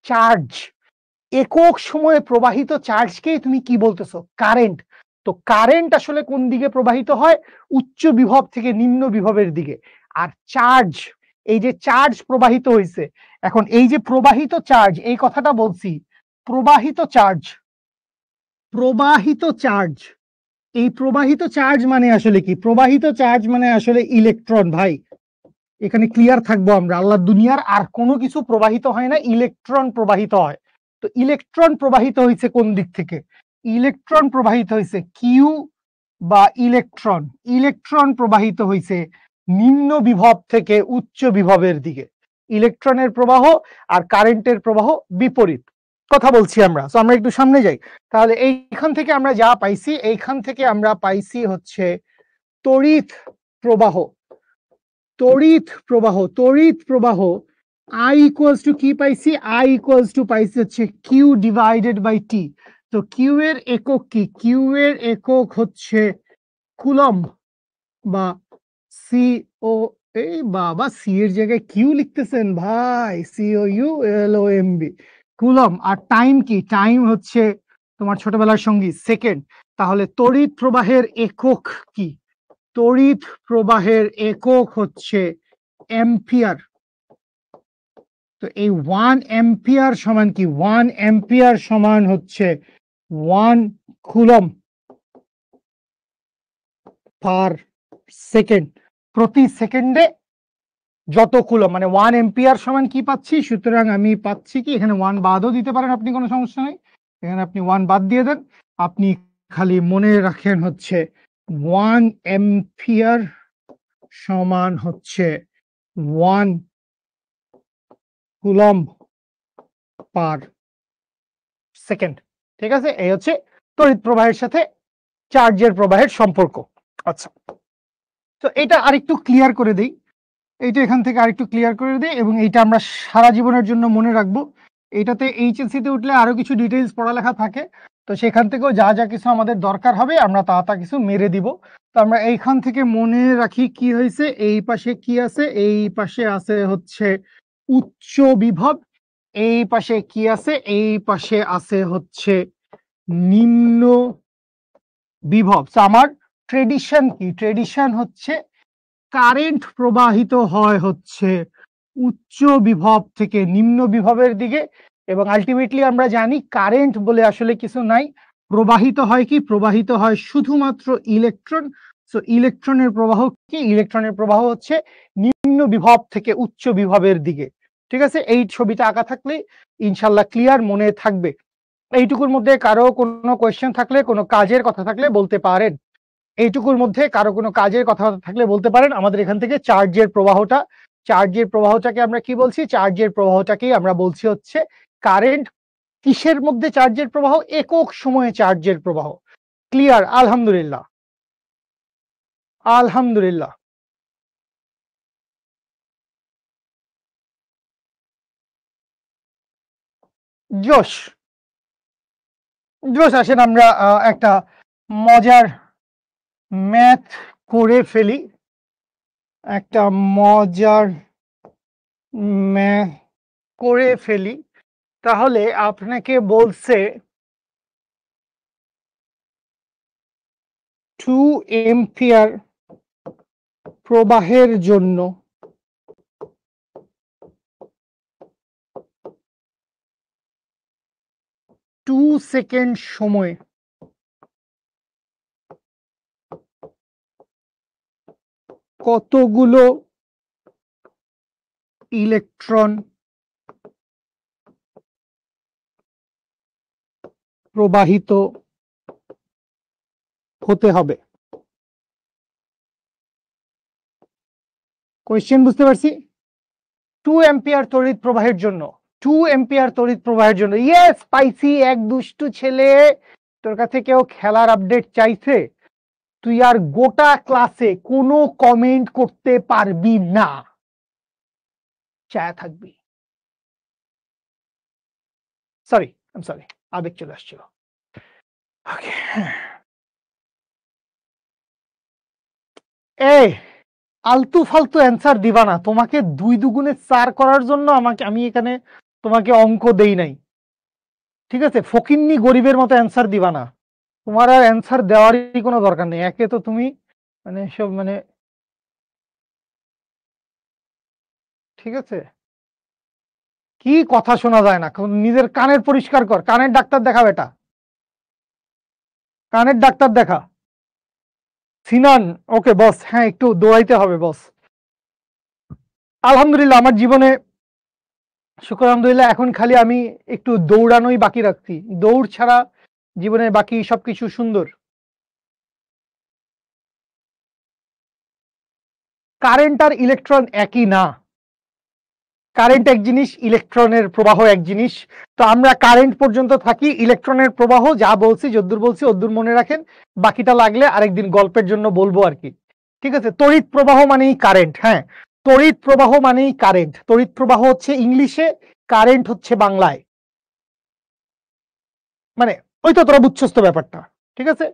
চার্জ, একক সময়ে প্রবাহিত চার্জকেই তুমি কি বলতেছো, কারেন্ট। তো কারেন্ট আসলে কোন দিকে প্রবাহিত হয়, উচ্চ বিভব থেকে নিম্ন বিভবের দিকে। আর চার্জ, এই যে চার্জ প্রবাহিত হয়েছে, এখন এই যে প্রবাহিত চার্জ, এই কথাটা বলছি, প্রবাহিত চার্জ, প্রবাহিত চার্জ, এই প্রবাহিত চার্জ মানে আসলে কি, প্রবাহিত চার্জ মানে আসলে ইলেকট্রন। ভাই এখানে ক্লিয়ার থাকবো আমরা, আল্লাহর দুনিয়ার আর কোনো কিছু প্রবাহিত হয় না, ইলেকট্রন প্রবাহিত হয়। তো ইলেকট্রন প্রবাহিত হয়েছে কোন দিক থেকে, ইলেকট্রন প্রবাহিত হয়েছে কিউ বা ইলেকট্রন, ইলেকট্রন প্রবাহিত হয়েছে নিম্ন বিভব থেকে উচ্চ বিভবের দিকে। ইলেকট্রনের প্রবাহ আর কারেন্টের প্রবাহ বিপরীত কথা বলছি আমরা। তো আমরা একটু সামনে যাই, তাহলে এইখান থেকে আমরা যা পাইছি, এইখান থেকে আমরা পাইছি হচ্ছে তড়িৎ প্রবাহ, তড়িৎ প্রবাহ, তড়িৎ প্রবাহ আই ইকুয়ালস টু কি পাইছি, আই ইকুয়ালস টু পাইছি হচ্ছে কিউ ডিভাইডেড বাই টি। তো কিউ এর একক কি, কিউ এর একক হচ্ছে কুলম্ব বা সি ও, এই বাবা সি এর জায়গায় কিউ লিখতেছেন ভাই, COULOMB, কুলম্ব। আর টাইম কি, টাইম হচ্ছে তোমার ছোটবেলার সঙ্গী সেকেন্ড। তাহলে তড়িৎ প্রবাহের একক কি, তড়িৎ প্রবাহের একক হচ্ছে অ্যাম্পিয়ার। তো এই 1 অ্যাম্পিয়ার সমান কি, 1 অ্যাম্পিয়ার সমান হচ্ছে 1 কুলম্ব পার সেকেন্ড। প্রতি সেকেন্ডে যত কুলম্ব, মানে 1 অ্যাম্পিয়ার সমান কি পাচ্ছি, সুতরাং আমি পাচ্ছি কি, এখানে 1 বাদও দিতে পারেন আপনি, কোনো সমস্যা নেই, এখানে আপনি 1 বাদ দিয়ে দেন। আপনি খালি মনে রাখেন হচ্ছে 1 অ্যাম্পিয়ার সমান হচ্ছে 1 কুলম্ব পার সেকেন্ড, ঠিক আছে। এই হচ্ছে তড়িৎ প্রবাহের সাথে চার্জের প্রবাহের সম্পর্ক। আচ্ছা, তো এটা আরেকটু ক্লিয়ার করে দিই, এইটা এখান থেকে আরেকটু ক্লিয়ার করে দিই, এবং এইটা আমরা সারা জীবনের জন্য মনে রাখবো। এইটাতে HSC তে উঠলে আরো কিছু ডিটেইলস পড়ালেখা থাকে, তো সেখান থেকেও যা যা কিছু আমাদের দরকার হবে আমরা তা কিছু মেরে দিব। তো আমরা এইখান থেকে মনে রাখি কি হয়েছে, এই পাশে কি আছে, এই পাশে আছে হচ্ছে উচ্চ বিভব, এই পাশে কি আছে, এই পাশে আছে হচ্ছে নিম্ন বিভব। আমার ট্রেডিশন কি, ট্রেডিশন হচ্ছে কারেন্ট প্রবাহিত হয় হচ্ছে উচ্চ বিভব থেকে নিম্ন বিভবের দিকে, এবং আলটিমেটলি আমরা জানি কারেন্ট বলে আসলে কিছু নাই, প্রবাহিত হয় কি, প্রবাহিত হয় শুধুমাত্র ইলেকট্রন। সো ইলেকট্রনের প্রবাহ কি, ইলেকট্রনের প্রবাহ হচ্ছে নিম্ন বিভব থেকে উচ্চ বিভবের দিকে। ঠিক আছে, এই ছবিটা আঁকা থাকলে ইনশাল্লাহ ক্লিয়ার মনে থাকবে। এইটুকুর মধ্যে কারো কোনো কোয়েশ্চেন থাকলে, কোনো কাজের কথা থাকলে বলতে পারেন। এইটুকুর মধ্যে কারো কোনো কাজের কথা থাকলে বলতে পারেন। আমাদের এখান থেকে চার্জের প্রবাহটাকে আমরা কি বলছি, চার্জের প্রবাহটাকেই আমরা বলছি হচ্ছে কারেন্ট। কিসের মধ্যে চার্জের প্রবাহ, একক সময়ে চার্জের প্রবাহ। ক্লিয়ার? আলহামদুলিল্লাহ, আলহামদুলিল্লাহ। জোশ জোশ, আসেন আমরা একটা মজার ম্যাথ করে ফেলি, একটা মজার ম্যাথ করে ফেলি। তাহলে আপনাকে বলছে 2 এম্পিয়ার প্রবাহের জন্য 2 সেকেন্ড সময় কতগুলো ইলেকট্রন প্রবাহিত হতে হবে। কোয়েশ্চেন বুঝতে পারছি? 2 এম্পিয়ার তড়িৎ প্রবাহের জন্য, 2 এম্পিয়ার তড়িৎ প্রবাহের জন্য। ইয়েস, পাইছি, এক দুষ্টু ছেলে। তোর কাছে কেউ খেলার আপডেট চাইছে, তুই আর গোটা ক্লাসে কোনো কমেন্ট করতে পারবি না, চায়া থাকবি। সরি, আই সরি, আবেগ চলে আসছিল। ওকে, এই আলতু ফালতু অ্যান্সার দিবা না। তোমাকে 2 দুগুণে 4 করার জন্য আমি এখানে তোমাকে অঙ্ক দেই নাই, ঠিক আছে? ফকিন্নি গরিবের মতো অ্যান্সার দিবা না। তোমার আর অ্যান্সার দেওয়ারই কোনো দরকার নেই। একে তো তুমি মানে সব মানে, ঠিক আছে, কি কথা শোনা যায় না। নিজের কানের পরিষ্কার কর, কানের ডাক্তার দেখা বেটা, কানের ডাক্তার দেখা। সিনান, ওকে বস, হ্যাঁ একটু দৌড়াইতে হবে বস। আলহামদুলিল্লাহ, আমার জীবনে শুকর আলহামদুলিল্লাহ এখন খালি আমি একটু দৌড়ানোই বাকি রাখছি। দৌড় ছাড়া জীবনের বাকি সবকিছু সুন্দর। কারেন্ট আর ইলেকট্রন একই না। কারেন্ট এক জিনিস, ইলেকট্রনের প্রবাহ এক জিনিস। তো আমরা কারেন্ট পর্যন্ত থাকি, ইলেকট্রনের প্রবাহ যা বলছি, যদ্দূর বলছি ওদ্দূর মনে রাখেন, বাকিটা লাগলে আরেকদিন গল্পের জন্য বলবো আর কি। ঠিক আছে, তড়িৎ প্রবাহ মানেই কারেন্ট। হ্যাঁ, তড়িৎ প্রবাহ মানেই কারেন্ট। তড়িৎ প্রবাহ হচ্ছে ইংলিশে, কারেন্ট হচ্ছে বাংলায়। মানে ওই তো তোরা বুঝছস তো ব্যাপারটা, ঠিক আছে?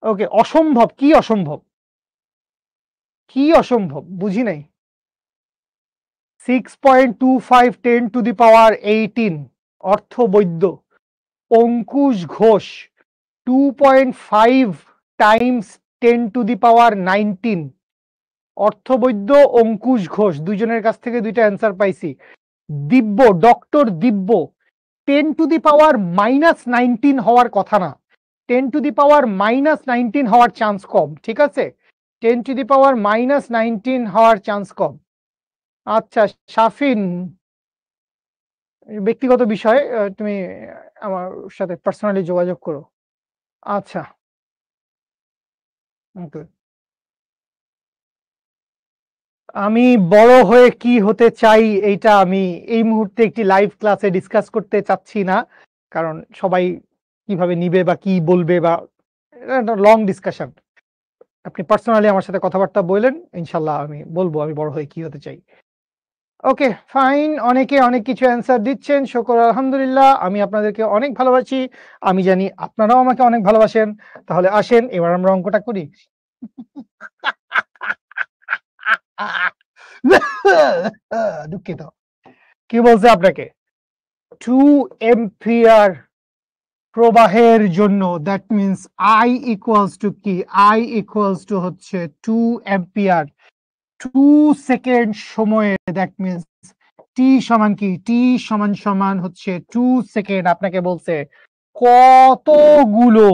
ওকে, অসম্ভব কি, অসম্ভব কি, অসম্ভব বুঝি নাই। 6.25 10⁻18 অর্থবৈদ্য অঙ্কুশ ঘোষ 2.5 টাইমস 10⁻19 অর্থবৈদ্য অঙ্কুশ ঘোষ। দুইজনের কাছ থেকে দুইটা অ্যান্সার পাইছি। দিব্য, ডক্টর দিব্য 10⁻−19 হওয়ার কথা না, 10⁻−19 হওয়ার চান্স কম, ঠিক আছে? 10⁻−19 হওয়ার চান্স কম। আচ্ছা শাফিন, ব্যক্তিগত বিষয়, তুমি আমার সাথে পার্সোনালি যোগাযোগ করো। আচ্ছা, আমি বড় হয়ে কি হতে চাই এইটা আমি এই মুহূর্তে একটি লাইভ ক্লাসে ডিসকাস করতে চাচ্ছি না, কারণ সবাই কিভাবে নিবে বা কি বলবে, বা লং ডিসকাশন। আপনি পার্সোনালি আমার সাথে কথাবার্তা বললেন, ইনশাল্লাহ আমি বলবো আমি বড় হয়ে কি হতে চাই। ওকে ফাইন, অনেকে অনেক কিছু অ্যান্সার দিচ্ছেন, শুকর আলহামদুলিল্লাহ। আমি আপনাদেরকে অনেক ভালোবাসি, আমি জানি আপনারাও আমাকে অনেক ভালোবাসেন। তাহলে আসেন এবার আমরা অঙ্কটা করি। দুঃখিত। কি বলছে আপনাকে? 2 এম্পিয়ার প্রবাহের জন্য that means I equals to কি? I ইকুয়ালস টু হচ্ছে 2 এম্পিয়ার 2 সেকেন্ড সময়ে, দ্যাট মিন্স t সমান কি? t সমান হচ্ছে 2 সেকেন্ড। আপনাকে বলছে কতগুলো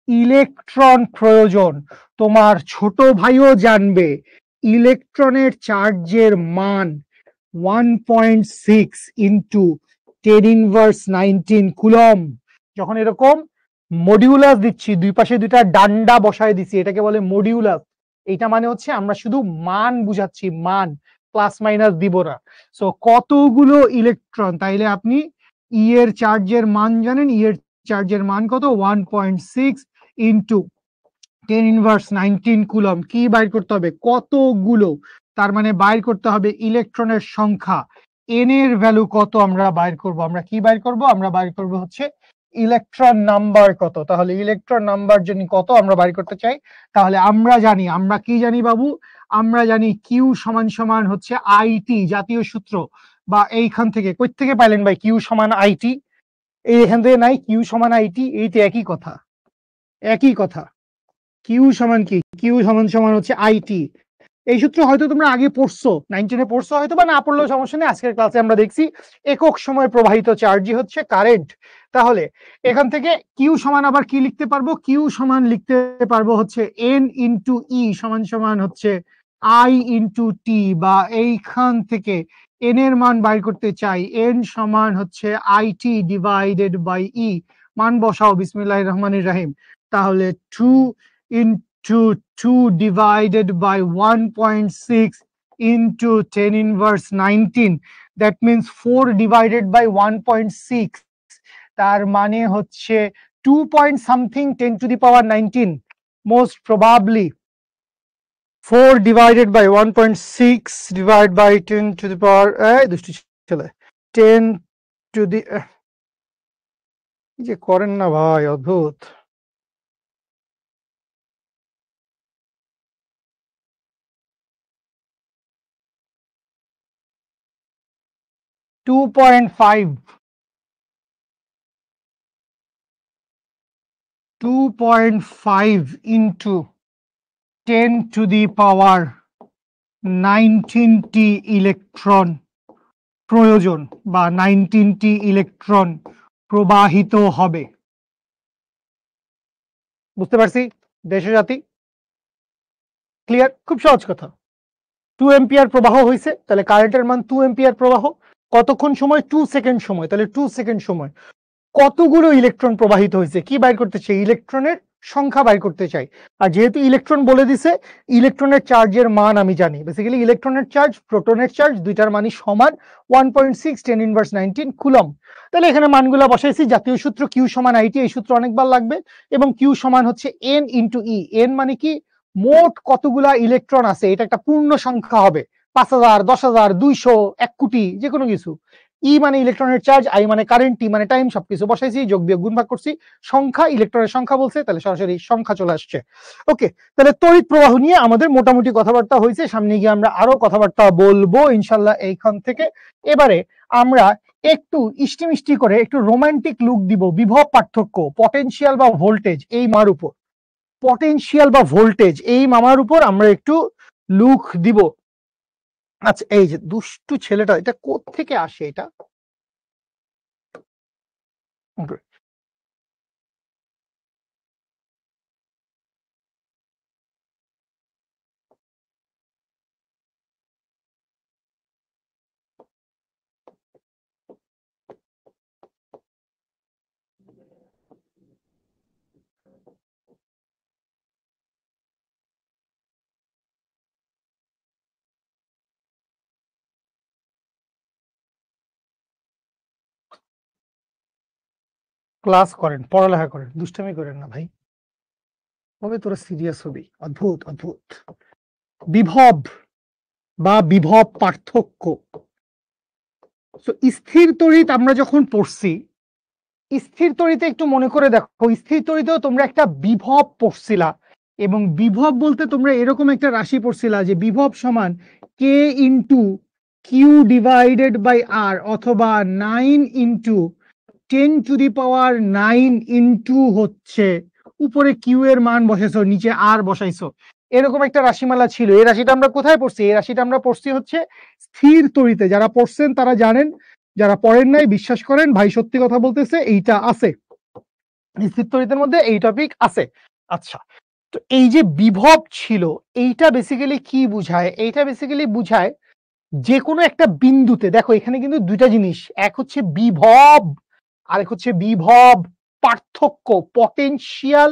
ইলেকট্রন প্রয়োজন। তোমার ছোট ভাইও জানবে ইলেকট্রনের চার্জের মান 1.6 ইন্টু 10⁻19 কুলম। যখন এরকম মডিউলাস দিচ্ছি, দুই পাশে দুইটা ডান্ডা বসায় দিচ্ছি, এটাকে বলে মডিউলাস। এটা মানে হচ্ছে আমরা শুধু মান বুঝাচ্ছি, মান, প্লাস মাইনাস দিব না। সো কতগুলো ইলেকট্রন, তাইলে আপনি ই এর চার্জের মান জানেন, ই এর চার্জের মান কত? 1.6 ইন্টু 10⁻19 কুলম। কি বাইর করতে হবে? কতগুলো, তার মানে বাইর করতে হবে ইলেকট্রনের সংখ্যা। এন এর ভ্যালু কত আমরা বাইর করব? আমরা কি বাইর করব? আমরা বাইর করব হচ্ছে ইলেকট্রন নাম্বার কত। তাহলে ইলেকট্রন নাম্বার যদি কত আমরা বাইর করতে চাই, তাহলে আমরা জানি, আমরা কি জানি বাবু? আমরা জানি কিউ সমান সমান হচ্ছে আইটি, জাতীয় সূত্র। বা এইখান থেকে, কই থেকে পাইলেন ভাই কিউ সমান আইটি? এই এখান থেকে নাই, কিউ সমান আইটি, এইটা একই কথা, একই কথা। কিউ সমান কি? কিউ সমান হচ্ছে আইটি। এই সূত্র হয়তো তোমরা আগে পড়ছো, 9-10 পড়ছো হয়তো, বা না পড়লেও সমস্যা নেই। আজকের ক্লাসে আমরা দেখছি একক সময় প্রবাহিত চার্জই হচ্ছে কারেন্ট। তাহলে এখান থেকে কিউ সমান আবার কি লিখতে পারবো? কিউ সমান লিখতে পারবো হচ্ছে এন ইন্টু ই সমান হচ্ছে আই ইন্টু টি। বা এইখান থেকে এন এর মান বাইর করতে চাই, এন সমান হচ্ছে আইটি ডিভাইডেড বাই ই। মান বসাও, বিসমিল্লাহির রহমানির রহিম। তাহলে 2 into 2 divided by 1.6 into 10⁻19, that means 4 divided by 1.6, তার মানে হচ্ছে 2 point something 10 to the power 19, most probably 4 divided by 1.6 divided by 10 to the power 10 to the যে করেন না ভাই, অদ্ভুত। 2.5 into 10 to the power 19টি electron প্রয়োজন, বা 19টি ইলেকট্রন প্রবাহিত হবে। বুঝতে পারছি দেশ জাতি? ক্লিয়ার? খুব সহজ কথা। 2 এম্পিয়ার প্রবাহ হয়েছে, তাহলে কারেন্টের মান 2 এম্পিয়ার প্রবাহ। কতক্ষণ সময়? 2 সেকেন্ড সময়। তাহলে 2 সেকেন্ড সময় কতগুলো ইলেকট্রন প্রবাহিত হয়েছে? কি বাইর করতে চাই? ইলেকট্রনের সংখ্যা বাইর করতে চাই। আর যেহেতু ইলেকট্রন বলে দিছে, ইলেকট্রনের চার্জের মান আমি জানি। বেসিক্যালি ইলেকট্রনের চার্জ, প্রোটনের চার্জ, দুইটার মানই সমান 1.6 10⁻19 কুলম। তাহলে এখানে মানগুলো বসাইছি, জাতীয় সূত্র কিউ সমান আইটি, এই সূত্র অনেকবার লাগবে। এবং কিউ সমান হচ্ছে এন ইন্টু ই। এন মানে কি? মোট কতগুলা ইলেকট্রন আছে, এটা একটা পূর্ণ সংখ্যা হবে। 5000, 10,000, 200, 1 কোটি, যে কোনো কিছু। ই মানে ইলেকট্রনের চার্জ, আই মানে কারেন্ট, টি মানে টাইম, সবকিছু বসাইছি, যোগ বিয়োগ গুণ ভাগ করছি। সংখ্যা, ইলেকট্রনের সংখ্যা বলছে, তাহলে সরাসরি সংখ্যা চলে আসছে। ওকে, তাহলে তড়িৎ প্রবাহ নিয়ে আমাদের মোটামুটি কথাবার্তা হয়েছে। সামনে গিয়ে আমরা আরো কথাবার্তা বলবো ইনশাল্লাহ এইখান থেকে। এবারে আমরা একটু ইষ্টি মিষ্টি করে একটু রোমান্টিক লুক দিব বিভব পার্থক্য, পটেনশিয়াল বা ভোল্টেজ এই মার উপর। পটেনশিয়াল বা ভোল্টেজ এই মামার উপর আমরা একটু লুক দিব। আচ্ছা, এই যে দুষ্টু ছেলেটা, এটা কোত্থেকে আসে? এটা ক্লাস করেন, পড়ালেখা করেন, দুষ্টামি করেন না ভাই। তবে তোরা সিরিয়াস হবি। অদ্ভুত অদ্ভুত। বিভব বা বিভব পার্থক্য। স্থির তড়িৎ আমরা যখন পড়ছি, স্থির তড়িতে একটু মনে করে দেখো, স্থির তড়িতেও তোমরা একটা বিভব পড়ছিলা। এবং বিভব বলতে তোমরা এরকম একটা রাশি পড়ছিলা যে বিভব সমান কে ইন্টু কিউ ডিভাইডেড বাই আর, অথবা 9 ইন্টু 10⁹ ইন্টু হচ্ছে উপরে কিউ এর মান বসাইছো, নিচে আর বসাইছো, এরকম একটা রাশিমালা ছিল। এই রাশিটা আমরা কোথায় পড়ছি? এই রাশিটা আমরা পড়ছি হচ্ছে স্থির তড়িতে। যারা পড়ছেন তারা জানেন, যারা পড়েন নাই বিশ্বাস করেন, ভাই সত্যি কথা বলতেছে, এইটা আছে স্থির তড়িতের মধ্যে, এই টপিক আছে। আচ্ছা, তো এই যে বিভব ছিল, এইটা বেসিক্যালি কি বুঝায়? এইটা বেসিক্যালি বুঝায় যে কোনো একটা বিন্দুতে, দেখো এখানে কিন্তু দুইটা জিনিস, এক হচ্ছে বিভব, আরেক হচ্ছে বিভব পার্থক্য, পটেনশিয়াল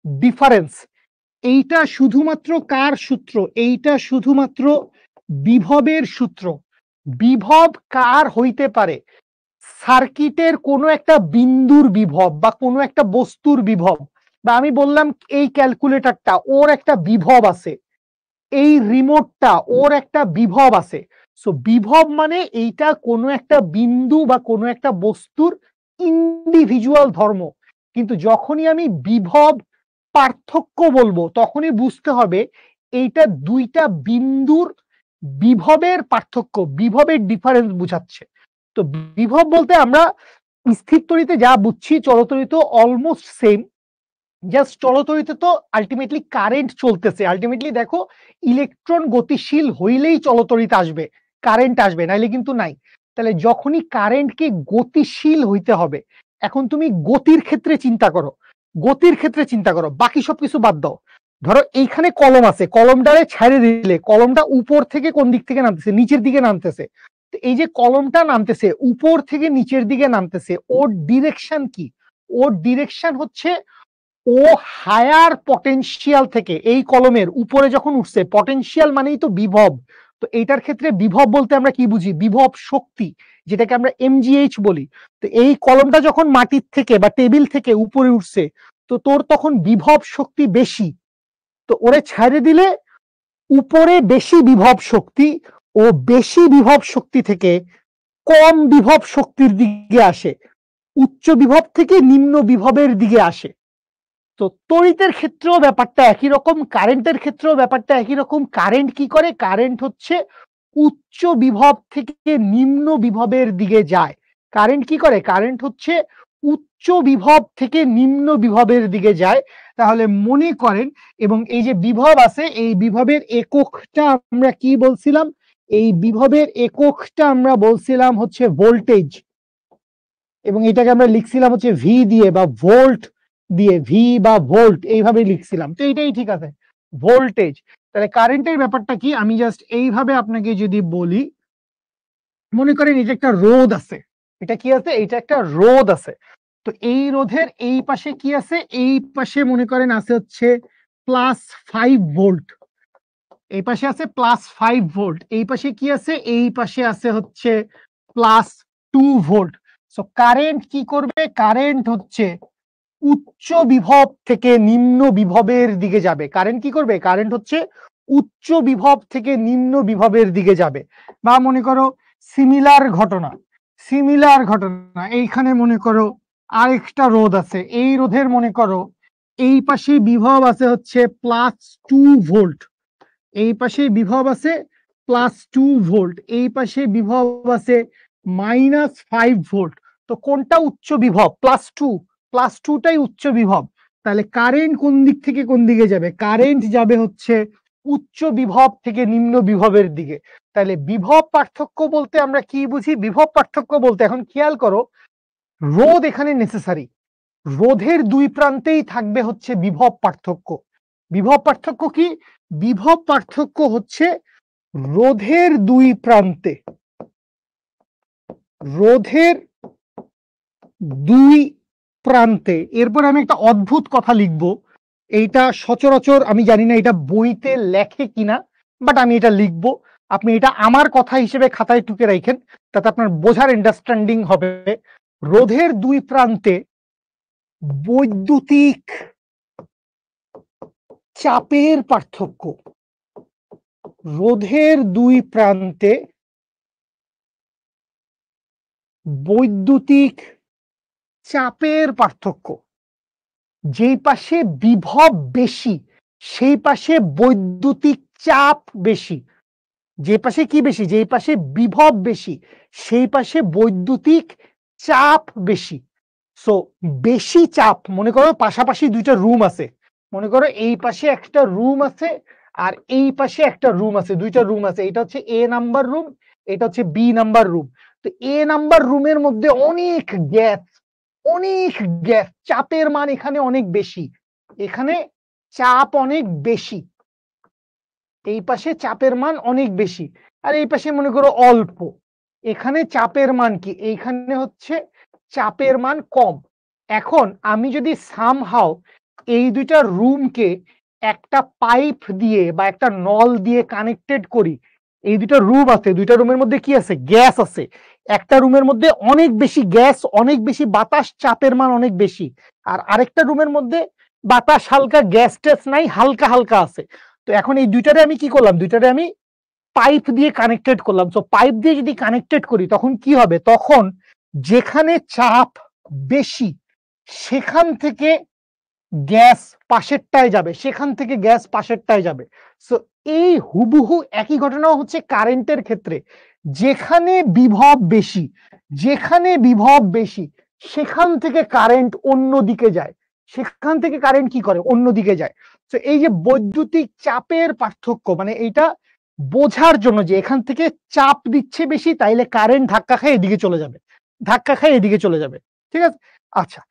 ডিফারেন্স। এইটা শুধুমাত্র কার সূত্র? এইটা শুধুমাত্র বিভবের সূত্র। বিভব কার হইতে পারে? সার্কিটের কোনো একটা বিন্দুর বিভব বা কোনো একটা বস্তুর বিভব, বা আমি বললাম এই ক্যালকুলেটরটা ওর একটা বিভব আছে, এই রিমোটটা ওর একটা বিভব আছে। সো বিভব মানে এইটা কোনো একটা বিন্দু বা কোনো একটা বস্তুর ইন্ডিভিজুয়াল ধর্ম। কিন্তু যখনই আমি বিভব পার্থক্য বলবো তখনই বুঝতে হবে এইটা দুইটা বিন্দুর বিভবের পার্থক্য, বিভবের ডিফারেন্স বুঝাচ্ছে। তো বিভব বলতে আমরা স্থির তড়িতে যা বুঝছি, চলতড়িত অলমোস্ট সেম। জাস্ট চলতড়িতে তো আলটিমেটলি কারেন্ট চলতেছে। আলটিমেটলি দেখো, ইলেকট্রন গতিশীল হইলেই চলতড়িত আসবে, কারেন্ট আসবে, নাইলে কিন্তু নাই। তাহলে যখনই কারেন্টকে গতিশীল হইতে হবে, এখন তুমি গতির ক্ষেত্রে চিন্তা করো, গতির ক্ষেত্রে চিন্তা করো, বাকি সবকিছু বাদ দাও। ধরো এইখানে কলম আছে, কলমটারে ছেড়ে দিলে কলমটা উপর থেকে কোন দিক থেকে নামতেছে? নিচের দিকে নামতেছে। এই যে কলমটা নামতেছে উপর থেকে নিচের দিকে নামতেছে, ওর ডিরেকশন কি? ওর ডিরেকশন হচ্ছে ও হায়ার পটেনশিয়াল থেকে এই কলমের উপরে যখন উঠছে, পটেনশিয়াল মানেই তো বিভব। তো এইটার ক্ষেত্রে বিভব বলতে আমরা কি বুঝি? বিভব শক্তি, যেটাকে আমরা এমজিএইচ বলি। তো এই কলমটা যখন মাটির থেকে বা টেবিল থেকে উপরে উঠছে, তো তোর তখন বিভব শক্তি বেশি। তো ওরে ছাড়ে দিলে উপরে বেশি বিভব শক্তি, ও বেশি বিভব শক্তি থেকে কম বিভব শক্তির দিকে আসে, উচ্চ বিভব থেকে নিম্ন বিভবের দিকে আসে। তো তড়িতের ক্ষেত্রেও ব্যাপারটা একই রকম, কারেন্টের ক্ষেত্রেও ব্যাপারটা একই রকম। কারেন্ট কি করে? কারেন্ট হচ্ছে উচ্চ বিভব থেকে নিম্ন বিভবের দিকে যায়। কারেন্ট কি করে? কারেন্ট হচ্ছে উচ্চ বিভব থেকে নিম্ন বিভবের দিকে যায়। তাহলে মনে করেন, এবং এই যে বিভব আছে, এই বিভবের এককটা আমরা কি বলছিলাম? এই বিভবের এককটা আমরা বলছিলাম হচ্ছে ভোল্টেজ, এবং এটাকে আমরা লিখছিলাম হচ্ছে ভি দিয়ে বা ভোল্ট দিয়ে, ভি বা ভোল্ট এইভাবে লিখছিলাম। তো এইটাই ঠিক আছে, ভোল্টেজ। তাহলে কারেন্টের ব্যাপারটা কি? আমি জাস্ট এইভাবে আপনাকে যদি বলি, মনে করেন এটা একটা রোধ আছে, এটা কি আছে? এটা একটা রোধ আছে। তো এই রোধের এই পাশে কি আছে? এই পাশে মনে করেন আছে হচ্ছে +5 ভোল্ট, এই পাশে আছে +5 ভোল্ট। এই পাশে কি আছে? এই পাশে আছে হচ্ছে +2 ভোল্ট। সো কারেন্ট কি করবে? কারেন্ট হচ্ছে উচ্চ বিভব থেকে নিম্ন বিভবের দিকে যাবে। কারেন্ট কি করবে? কারেন্ট হচ্ছে উচ্চ বিভব থেকে নিম্ন বিভবের দিকে যাবে। বা মনে করো সিমিলার ঘটনা, সিমিলার ঘটনা এইখানে মনে করো আরেকটা রোধ আছে, এই রোধের মনে করো এই পাশে বিভব আছে হচ্ছে +2 ভোল্ট, এই পাশে বিভব আছে +2 ভোল্ট, এই পাশে বিভব আছে -5 ভোল্ট। তো কোনটা উচ্চ বিভব? +2, +2টাই উচ্চ বিভব। তাহলে কারেন্ট কোন দিক থেকে কোন দিকে যাবে? কারেন্ট যাবে হচ্ছে উচ্চ বিভব থেকে নিম্ন বিভবের দিকে। তাহলে বিভব পার্থক্য বলতে আমরা কি বুঝি? বিভব পার্থক্য বলতে, এখন খেয়াল করো, রোধ এখানে নেসেসারি, রোধের দুই প্রান্তেই থাকবে হচ্ছে বিভব পার্থক্য। বিভব পার্থক্য কি? বিভব পার্থক্য হচ্ছে রোধের দুই প্রান্তে, রোধের দুই প্রান্তে। এরপর আমি একটা অদ্ভুত কথা লিখব, এইটা সচরাচর আমি জানি না এটা বইতে লেখে কিনা, বাট আমি এটা লিখব। আপনি এটা আমার কথা হিসেবে খাতায় টুকে রাখেন, তাতে আপনার বোঝার আন্ডারস্ট্যান্ডিং হবে। রোধের দুই প্রান্তে বৈদ্যুতিক চাপের পার্থক্য, রোধের দুই প্রান্তে বৈদ্যুতিক চাপের পার্থক্য। যেই পাশে বিভব বেশি সেই পাশে বৈদ্যুতিক চাপ বেশি। যে পাশে কি বেশি? যেই পাশে বিভব বেশি সেই পাশে বৈদ্যুতিক চাপ বেশি। সো বেশি চাপ, মনে করো পাশাপাশি দুইটা রুম আছে, মনে করো এই পাশে একটা রুম আছে আর এই পাশে একটা রুম আছে, দুইটা রুম আছে, এটা হচ্ছে এ নাম্বার রুম, এটা হচ্ছে বি নাম্বার রুম। তো এ নাম্বার রুমের মধ্যে অনেক গ্যাস, অনেক গ্যাস, চাপের মান এখানে অনেক বেশি, এখানে চাপ অনেক বেশি, এই পাশে চাপের মান অনেক বেশি, আর এই পাশে মনে করো অল্প, এখানে চাপের মান কি, এইখানে হচ্ছে চাপের মান কম। এখন আমি যদি সামহাও এই দুইটা রুমকে একটা পাইপ দিয়ে বা একটা নল দিয়ে কানেক্টেড করি, এই দুইটা রুম আছে, দুইটা রুমের মধ্যে কি আছে? গ্যাস আছে। একটা রুমের মধ্যে অনেক বেশি গ্যাস, অনেক বেশি বাতাস, চাপের মান অনেক বেশি, আর আরেকটা রুমের মধ্যে বাতাস হালকা, গ্যাস টেস নাই, হালকা হালকা আছে। তো এখন এই দুইটারে আমি কি করলাম? দুইটারে আমি পাইপ দিয়ে কানেক্টেড করলাম। সো পাইপ দিয়ে যদি কানেক্টেড করি তখন কি হবে? তখন যেখানে চাপ বেশি সেখান থেকে গ্যাস পাশেরটায় যাবে, সেখান থেকে গ্যাস পাশেরটায় যাবে। সো এই হুবহু একই ঘটনা হচ্ছে কারেন্টের ক্ষেত্রে। যেখানে বিভব বেশি, যেখানে বিভব বেশি সেখান থেকে কারেন্ট অন্য দিকে যায়, সেখান থেকে কারেন্ট কি করে? অন্য দিকে যায়। তো এই যে বৈদ্যুতিক চাপের পার্থক্য, মানে এইটা বোঝার জন্য যে এখান থেকে চাপ দিচ্ছে বেশি, তাইলে কারেন্ট ধাক্কা খায় এদিকে চলে যাবে, ধাক্কা খায় এদিকে চলে যাবে। ঠিক আছে, আচ্ছা,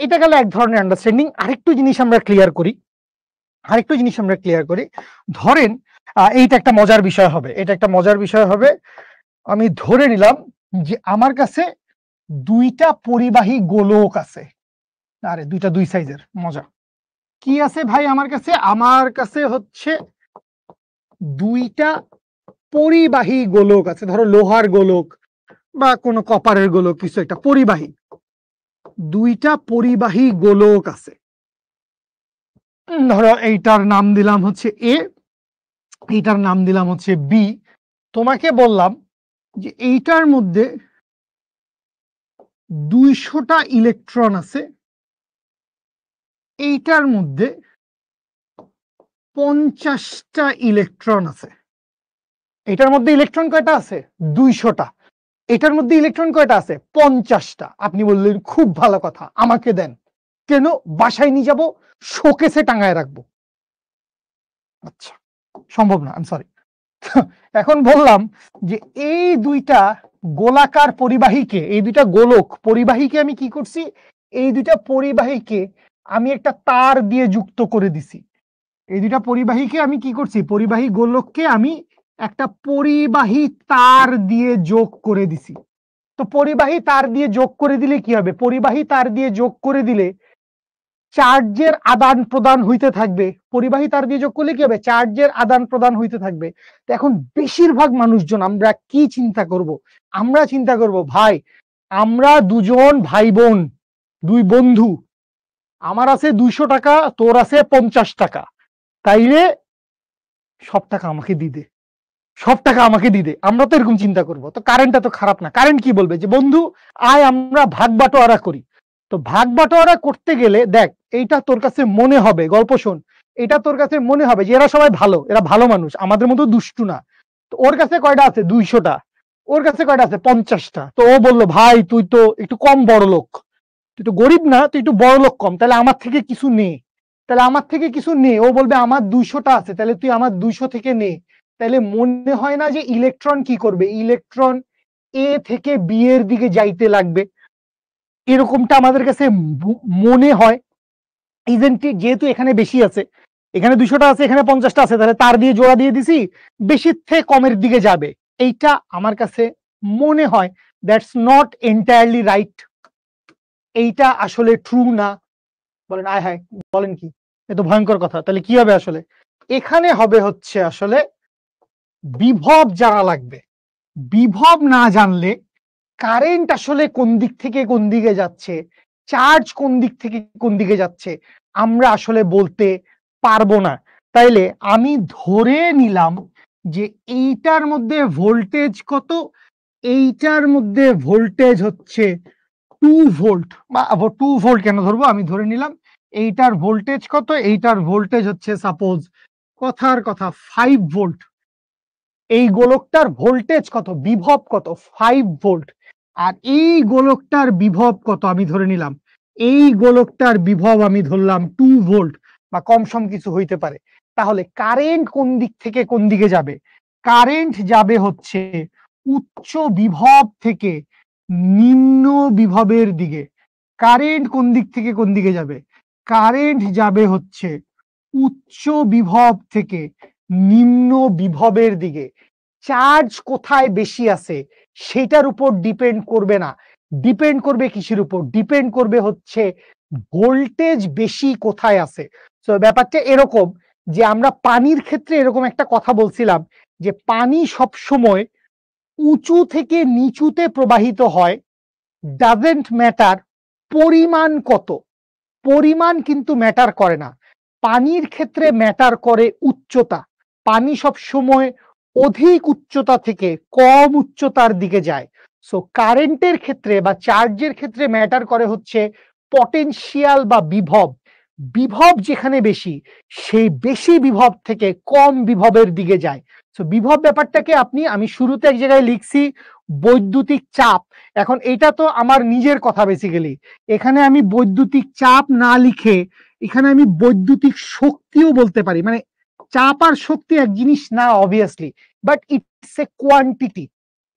এটা গেল এক ধরনের আন্ডারস্ট্যান্ডিং। আরেকটু জিনিস আমরা ক্লিয়ার করি, ধরেন এইটা একটা মজার বিষয় হবে, এটা একটা মজার বিষয় হবে। আমি ধরে নিলাম যে আমার কাছে দুইটা পরিবাহী গোলক আছে, আরে দুইটা দুই সাইজের, মজা কি আছে ভাই? আমার কাছে হচ্ছে দুইটা পরিবাহী গোলক আছে, ধরো লোহার গোলক বা কোনো কপারের গোলক, কিছু একটা পরিবাহী, দুইটা পরিবাহী গোলক আছে। ধরো এইটার নাম দিলাম হচ্ছে এ, এইটার নাম দিলাম হচ্ছে বি। তোমাকে বললাম যে এইটার মধ্যে 200টা ইলেকট্রন আছে, এইটার মধ্যে 50টা ইলেকট্রন আছে। এটার মধ্যে ইলেকট্রন কয়টা আছে? 200টা। এটার মধ্যে ইলেকট্রন কয়টা আছে? 50টা। আপনি বললেন খুব ভালো কথা, আমাকে দেন। কেন? বাসায় নিয়ে যাবো, শোকেসে টাঙায় রাখবো। আচ্ছা, সম্ভব না, আই এম সরি। এখন বললাম যে এই দুইটা গোলাকার পরিবাহীকে, এই দুইটা গোলক পরিবাহীকে আমি কি করছি? এই দুইটা পরিবাহীকে আমি একটা তার দিয়ে যুক্ত করে দিছি। এই দুইটা পরিবাহীকে আমি কি করছি? পরিবাহী গোলককে আমি একটা পরিবাহী তার দিয়ে যোগ করে দিছি। তো পরিবাহী তার দিয়ে যোগ করে দিলে কি হবে? পরিবাহী তার দিয়ে যোগ করে দিলে চার্জের আদান প্রদান হইতে থাকবে। পরিবাহী তার দিয়ে যোগ করলে কি হবে? চার্জের আদান প্রদান হইতে থাকবে। তো এখন বেশিরভাগ মানুষজন আমরা কি চিন্তা করব? আমরা চিন্তা করব ভাই, আমরা দুজন ভাই বোন, দুই বন্ধু, আমার আছে 200 টাকা, তোর আছে 50 টাকা, তাইলে সব টাকা আমাকে দিয়ে দে, সব টাকা আমাকে দিয়ে দে। আমরা তো এরকম চিন্তা করব। তো কারেন্টটা তো খারাপ না। কারেন্ট কি বলবে? যে বন্ধু আয় আমরা ভাগ বাটোয়ারা করি। তো ভাগ বাটোয়ারা করতে গেলে দেখ, এইটা তোর কাছে মনে হবে, গল্প শোন, এটা তোর কাছে মনে হবে যে এরা সবাই ভালো, এরা ভালো মানুষ, আমাদের মতো দুষ্টু না। তো ওর কাছে কয়টা আছে? 200টা। ওর কাছে কয়টা আছে? 50টা। তো ও বললো ভাই তুই তো একটু কম বড় লোক, তুই তো গরিব না, তুই একটু বড় লোক কম, তাহলে আমার থেকে কিছু নে, তাহলে আমার থেকে কিছু নে। ও বলবে আমার 200টা আছে, তাহলে তুই আমার 200 থেকে নে। তাহলে মনে হয় না যে ইলেকট্রন কি করবে? ইলেকট্রন এ থেকে বি এর দিকে যাইতে লাগবে, এরকমটা আমাদের কাছে মনে হয়। যেহেতু এখানে বেশি আছে, এখানে 200টা আছে, এখানে 50টা আছে, তাহলে তার দিয়ে জোড়া দিয়ে দিছি, বেশির থেকে কমের দিকে যাবে, এইটা আমার কাছে মনে হয়। দ্যাটস নট এন্টায়ারলি রাইট, এইটা আসলে ট্রু না। বলেন আয় হায়, বলেন কি, এত ভয়ঙ্কর কথা। তাহলে কি হবে আসলে? এখানে হবে হচ্ছে আসলে বিভব জানা লাগবে। বিভব না জানলে কারেন্ট আসলে কোন দিক থেকে কোন দিকে যাচ্ছে, চার্জ কোন দিক থেকে কোন দিকে যাচ্ছে, আমরা আসলে বলতে পারবো না। তাইলে আমি ধরে নিলাম যে এইটার মধ্যে ভোল্টেজ কত? এইটার মধ্যে ভোল্টেজ হচ্ছে 2 ভোল্ট, বা 2 ভোল্ট কেন ধরবো? আমি ধরে নিলাম এইটার ভোল্টেজ কত, এইটার ভোল্টেজ হচ্ছে সাপোজ কথার কথা 5 ভোল্ট, এই গোলকটার ভোল্টেজ কত, বিভব কত 5 ভোল্ট, আর এই গোলকটার বিভব কত আমি ধরে নিলাম, এই গোলকটার বিভব আমি ধরলাম 2 ভোল্ট বা কম সম কিছু হইতে পারে। তাহলে কারেন্ট কোন দিক থেকে কোন দিকে যাবে, কারেন্ট যাবে হচ্ছে উচ্চ বিভব থেকে নিম্ন বিভবের দিকে। কারেন্ট কোন দিক থেকে কোন দিকে যাবে, কারেন্ট যাবে হচ্ছে উচ্চ বিভব থেকে নিম্ন বিভবের দিকে। চার্জ কোথায় বেশি আছে সেটার উপর ডিপেন্ড করবে না, ডিপেন্ড করবে কিসের উপর, ডিপেন্ড করবে হচ্ছে ভোল্টেজ বেশি কোথায় আছে। তো ব্যাপারটা এরকম যে আমরা পানির ক্ষেত্রে এরকম একটা কথা বলছিলাম যে পানি সব সময় উঁচু থেকে নিচুতে প্রবাহিত হয়, ডাজেন্ট ম্যাটার পরিমাণ কত, পরিমাণ কিন্তু ম্যাটার করে না। পানির ক্ষেত্রে ম্যাটার করে উচ্চতা, পানি সব সময় অধিক উচ্চতা থেকে কম উচ্চতার দিকে যায়। সো কারেন্টের ক্ষেত্রে বা চার্জের ক্ষেত্রে ম্যাটার করে হচ্ছে পটেনশিয়াল বা বিভব, বিভব যেখানে বেশি সেই বেশি বিভব থেকে কম বিভবের দিকে যায়। সো বিভব ব্যাপারটাকে আমি শুরুতে এক জায়গায় লিখছি বৈদ্যুতিক চাপ, এখন এটা তো আমার নিজের কথা বেসিক্যালি, এখানে আমি বৈদ্যুতিক চাপ না লিখে এখানে আমি বৈদ্যুতিক শক্তিও বলতে পারি, মানে চাপ আর শক্তি এক জিনিস না obviously, but it's a quantity.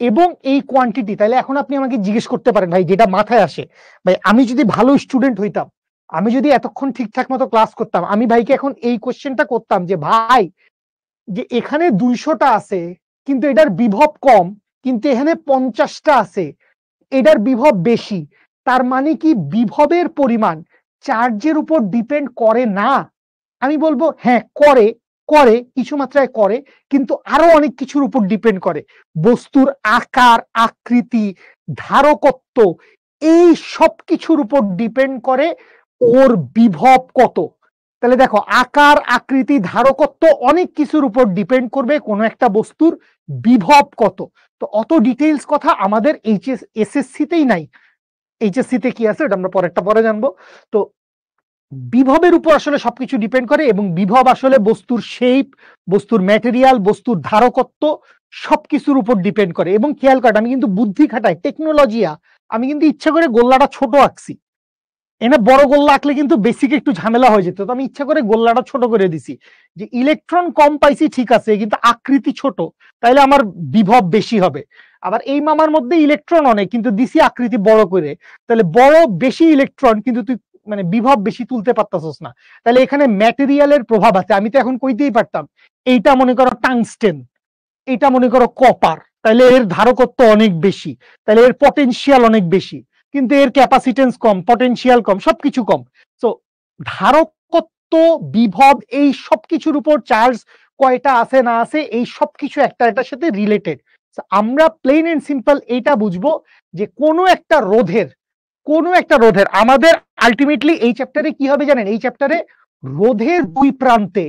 এবং এই কোয়ান্টিটি, তাহলে এখন আপনি আমাকে জিজ্ঞেস করতে পারেন ভাই যেটা মাথায় আসে, ভাই আমি যদি ভালো স্টুডেন্ট হইতাম, আমি যদি এতক্ষণ ঠিকঠাক মতো ক্লাস করতাম, আমি ভাইকে এখন এই কোশ্চেনটা করতাম যে ভাই যে এখানে 200টা আছে কিন্তু এটার বিভব কম, কিন্তু এখানে 50টা আছে এটার বিভব বেশি, তার মানে কি বিভবের পরিমাণ চার্জের উপর ডিপেন্ড করে না? আমি বলবো হ্যাঁ করে, করে কিছু মাত্রায় করে, কিন্তু আরো অনেক কিছুর উপর ডিপেন্ড করে, বস্তুর আকার আকৃতি ধারকত্ব এই সব কিছুর উপর ডিপেন্ড করে ওর বিভব কত। তাহলে দেখো আকার আকৃতি ধারকত্ব অনেক কিছুর উপর ডিপেন্ড করবে কোনো একটা বস্তুর বিভব কত। তো অত ডিটেইলস কথা আমাদের এসএসসি তেই নাই, এইচএসসি তে কি আছে এটা আমরা পরে জানবো। তো বিভবের উপর আসলে সবকিছু ডিপেন্ড করে, এবং বিভব আসলে বস্তুর শেপ, বস্তুর ম্যাটেরিয়াল, বস্তুর ধারকত্ব সবকিছুর উপর ডিপেন্ড করে। এবং খেয়াল করেন আমি কিন্তু বুদ্ধি খাটাই, টেকনোলজিয়া, আমি কিন্তু ইচ্ছা করে গোল্লাটা ছোট আঁকছি, এনে বড় গোল্লা আঁকলে কিন্তু বেসিক একটু ঝামেলা হয়ে যেত, তো আমি ইচ্ছা করে গোল্লাটা ছোট করে দিছি, যে ইলেকট্রন কম পাইছি ঠিক আছে কিন্তু আকৃতি ছোট, তাইলে আমার বিভব বেশি হবে। আবার এই মামার মধ্যে ইলেকট্রন অনেক কিন্তু দিছি আকৃতি বড় করে, তাহলে বড় বেশি ইলেকট্রন কিন্তু তুই মানে বিভব বেশি তুলতে পারতাছস না। তাহলে এখানে ম্যাটেরিয়ালের প্রভাব আছে, আমি তো এখন কইতেই পারতাম এইটা মনে করো টাংস্টেন, এটা মনে করো কপার, তাহলে এর ধারকত্ব অনেক বেশি, তাহলে এর পটেনশিয়াল অনেক বেশি, কিন্তু এর ক্যাপাসিটেন্স কম, পটেনশিয়াল কম, সবকিছু কম। তো ধারকত্ব বিভব এই সবকিছুর উপর চার্জ কয়টা আছে না আছে এই সবকিছু একটা এটার সাথে রিলেটেড। আমরা প্লেন এন্ড সিম্পল এইটা বুঝবো যে কোনো একটা রোধের আমাদের আলটিমেটলি এই চ্যাপ্টারে কি হবে জানেন, এই চ্যাপ্টারে রোধের দুই প্রান্তে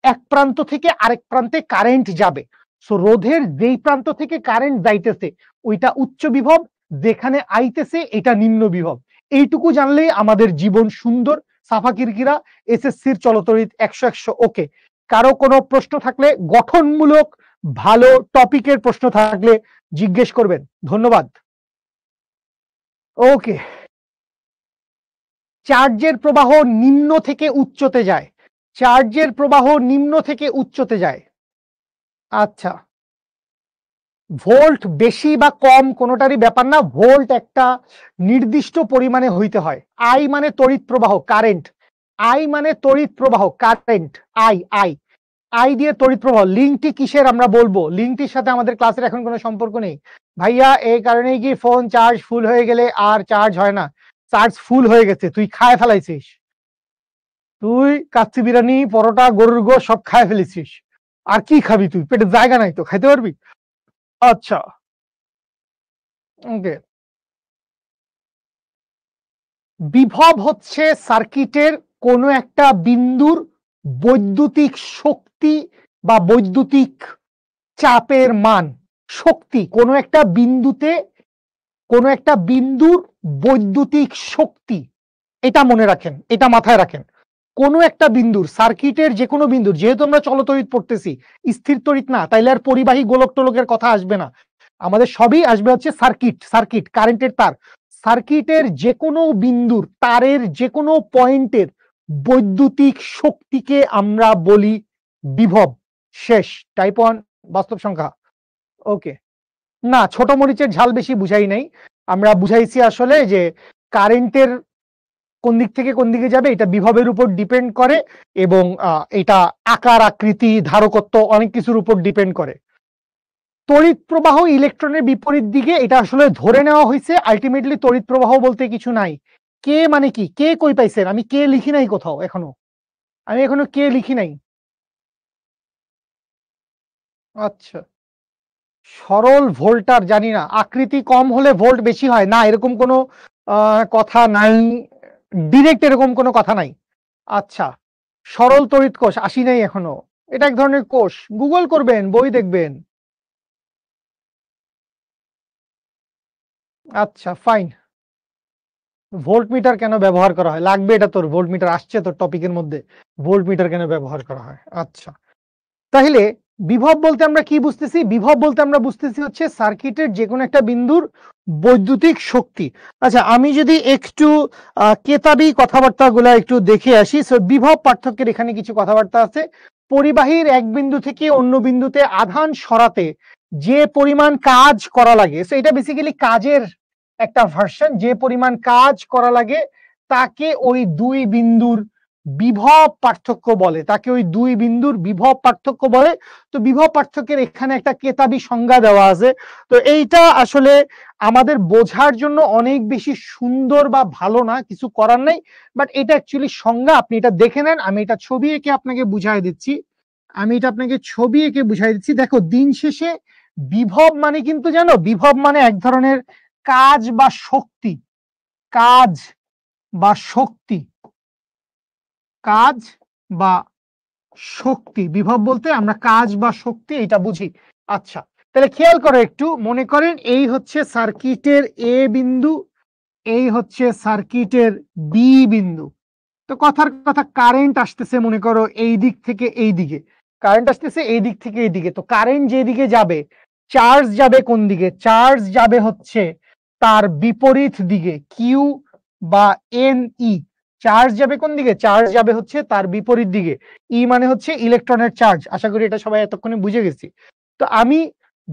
এক প্রান্ত থেকে আরেক প্রান্তে কারেন্ট যাবে। সো রোধের যেই প্রান্ত থেকে কারেন্ট যাইতেছে ওইটা উচ্চ বিভব, যেখানে আইতেছে এটা নিম্ন বিভব। এইটুকু জানলেই আমাদের জীবন সুন্দর সাফা কিরকিরা, এসএসসির চলতরিত 100 ওকে। কারো কোনো প্রশ্ন থাকলে গঠনমূলক ভালো টপিকের প্রশ্ন থাকলে জিজ্ঞেস করবেন। ধন্যবাদ। ওকে, চার্জের প্রবাহ নিম্ন থেকে উচ্চতে যায়, চার্জের প্রবাহ নিম্ন থেকে উচ্চতে যায়। আচ্ছা, ভোল্ট বেশি বা কম কোনোটারই ব্যাপার না, ভোল্ট একটা নির্দিষ্ট পরিমাণে হইতে হয়। আই মানে তড়িৎ প্রবাহ কারেন্ট, আই মানে তড়িৎ প্রবাহ কারেন্ট, আই আই আই দিয়ে তড়িৎ প্রবাহ। লিঙ্কটি কিসের আমরা বলবো, লিঙ্কটির সাথে আমাদের ক্লাসের এখন কোনো সম্পর্ক নেই ভাইয়া, এই কারণেই কি ফোন চার্জ ফুল হয়ে গেলে আর চার্জ হয় না, চার্জ ফুল হয়ে গেছে, তুই খায় ফেলাইছিস, তুই কাচ্চি বিরিয়ানি পরোটা গরুর গো সব খায় ফেলেছিস, আর কি খাবি, তুই পেটে জায়গা নাই তো খাইতে পারবি। আচ্ছা ওকে, বিভব হচ্ছে সার্কিটের কোনো একটা বিন্দুর বৈদ্যুতিক শক্তি বা বৈদ্যুতিক চাপের মান। শক্তি কোনো একটা বিন্দুতে কোনো একটা বিন্দুর বৈদ্যুতিক শক্তি, এটা মনে রাখেন, এটা মাথায় রাখেন। কোনো একটা বিন্দুর, সার্কিটের যে কোনো বিন্দুর, যেহেতু আমরা চলতড়িৎ পড়তেছি, স্থির তড়িৎ না, তাইলে আর পরিবাহী গোলক টোলকের কথা আসবে না, আমাদের সবই আসবে হচ্ছে সার্কিট, সার্কিট কারেন্টের তার। সার্কিটের যে কোনো বিন্দুর, তারের যে কোনো পয়েন্টের বৈদ্যুতিক শক্তিকে আমরা বলি বিভব। শেষ। টাইপ 1 বাস্তব সংখ্যা। ওকে, না ছোট মরিচের ঝাল বেশি বুঝাই নাই, আমরা বুঝাইছি আসলে যে কারেন্টের কোন দিক থেকে কোন দিকে যাবে এটা বিভবের উপর ডিপেন্ড করে, এবং এটা আকার আকৃতি ধারকত্ব অনেক কিছুর উপর ডিপেন্ড করে। তড়িৎ প্রবাহ ইলেকট্রনের বিপরীত দিকে, এটা আসলে ধরে নেওয়া হয়েছে, আলটিমেটলি তড়িৎ প্রবাহ বলতে কিছু নাই। কে মানে কি, কে কই পাইছেন? আমি কে লিখি নাই কোথাও, আমি এখনো কে লিখি নাই। আচ্ছা, সরল ভোল্টার জানি না, আকৃতি কম হলে ভোল্ট বেশি হয় না, এরকম কোনো কথা নাই, ডিরেক্ট এরকম কোনো কথা নাই। আচ্ছা, সরল তড়িৎ কোষ আসি নাই এখনো, এটা এক ধরনের কোষ, গুগল করবেন, বই দেখবেন। আচ্ছা ফাইন, ভোল্টমিটার কেন ব্যবহার করা হয় লাগবে, এটা তোর ভোল্টমিটার আসছে তোর টপিকের মধ্যে, ভোল্টমিটার কেন ব্যবহার করা হয়। আচ্ছা, তাহলে বিভব বলতে আমরা কি বুঝতেছি? বিভব বলতে আমরা বুঝতেছি হচ্ছে সার্কিটের যে কোনো একটা বিন্দুর বৈদ্যুতিক শক্তি। আচ্ছা, আমি যদি একটু কেতাবি কথাবার্তা গুলা একটু দেখে আসি, বিভব পার্থক্যের এখানে কিছু কথাবার্তা আছে। পরিবাহীর এক বিন্দু থেকে অন্য বিন্দুতে আধান সরাতে যে পরিমাণ কাজ করা লাগে, এটা বেসিক্যালি কাজের একটা ভার্সন, যে পরিমাণ কাজ করা লাগে তাকে ওই দুই বিন্দুর বিভব পার্থক্য বলে, তাকে ওই দুই বিন্দুর বিভব পার্থক্য বলে। তো বিভব পার্থক্যের এখানে একটা কেতাবি সংজ্ঞা দেওয়া আছে। তো এইটা আসলে আমাদের বোঝার জন্য অনেক বেশি সুন্দর বা ভালো না, কিছু করার নাই, বাট এটা অ্যাকচুয়ালি সংজ্ঞা, আপনি এটা দেখে নেন, আমি এটা ছবি এঁকে আপনাকে বুঝাই দিচ্ছি, দেখো দিন শেষে বিভব মানে কিন্তু জানো, বিভব মানে এক ধরনের কাজ বা শক্তি, কাজ বা শক্তি, কাজ বা শক্তি। বিভব বলতে আমরা কাজ বা শক্তি এটা বুঝি। আচ্ছা, তাহলে খেয়াল করো একটু, মনে করেন এই হচ্ছে সার্কিটের এ বিন্দু, এই হচ্ছে সার্কিটের বি বিন্দু। তো কথার কথা, কারেন্ট আসতেছে মনে করো এই দিক থেকে এই দিকে, কারেন্ট আসতেছে এই দিক থেকে এই দিকে। তো কারেন্ট যেদিকে যাবে, চার্জ যাবে কোন দিকে? চার্জ যাবে হচ্ছে তার বিপরীত দিকে, কিউ বা এন ই। চার্জ যাবে কোন দিকে? চার্জ যাবে হচ্ছে তার বিপরীত দিকে। ই মানে হচ্ছে ইলেকট্রনের চার্জ। আশা করি এটা সবাই এতক্ষণে বুঝে গেছি। তো আমি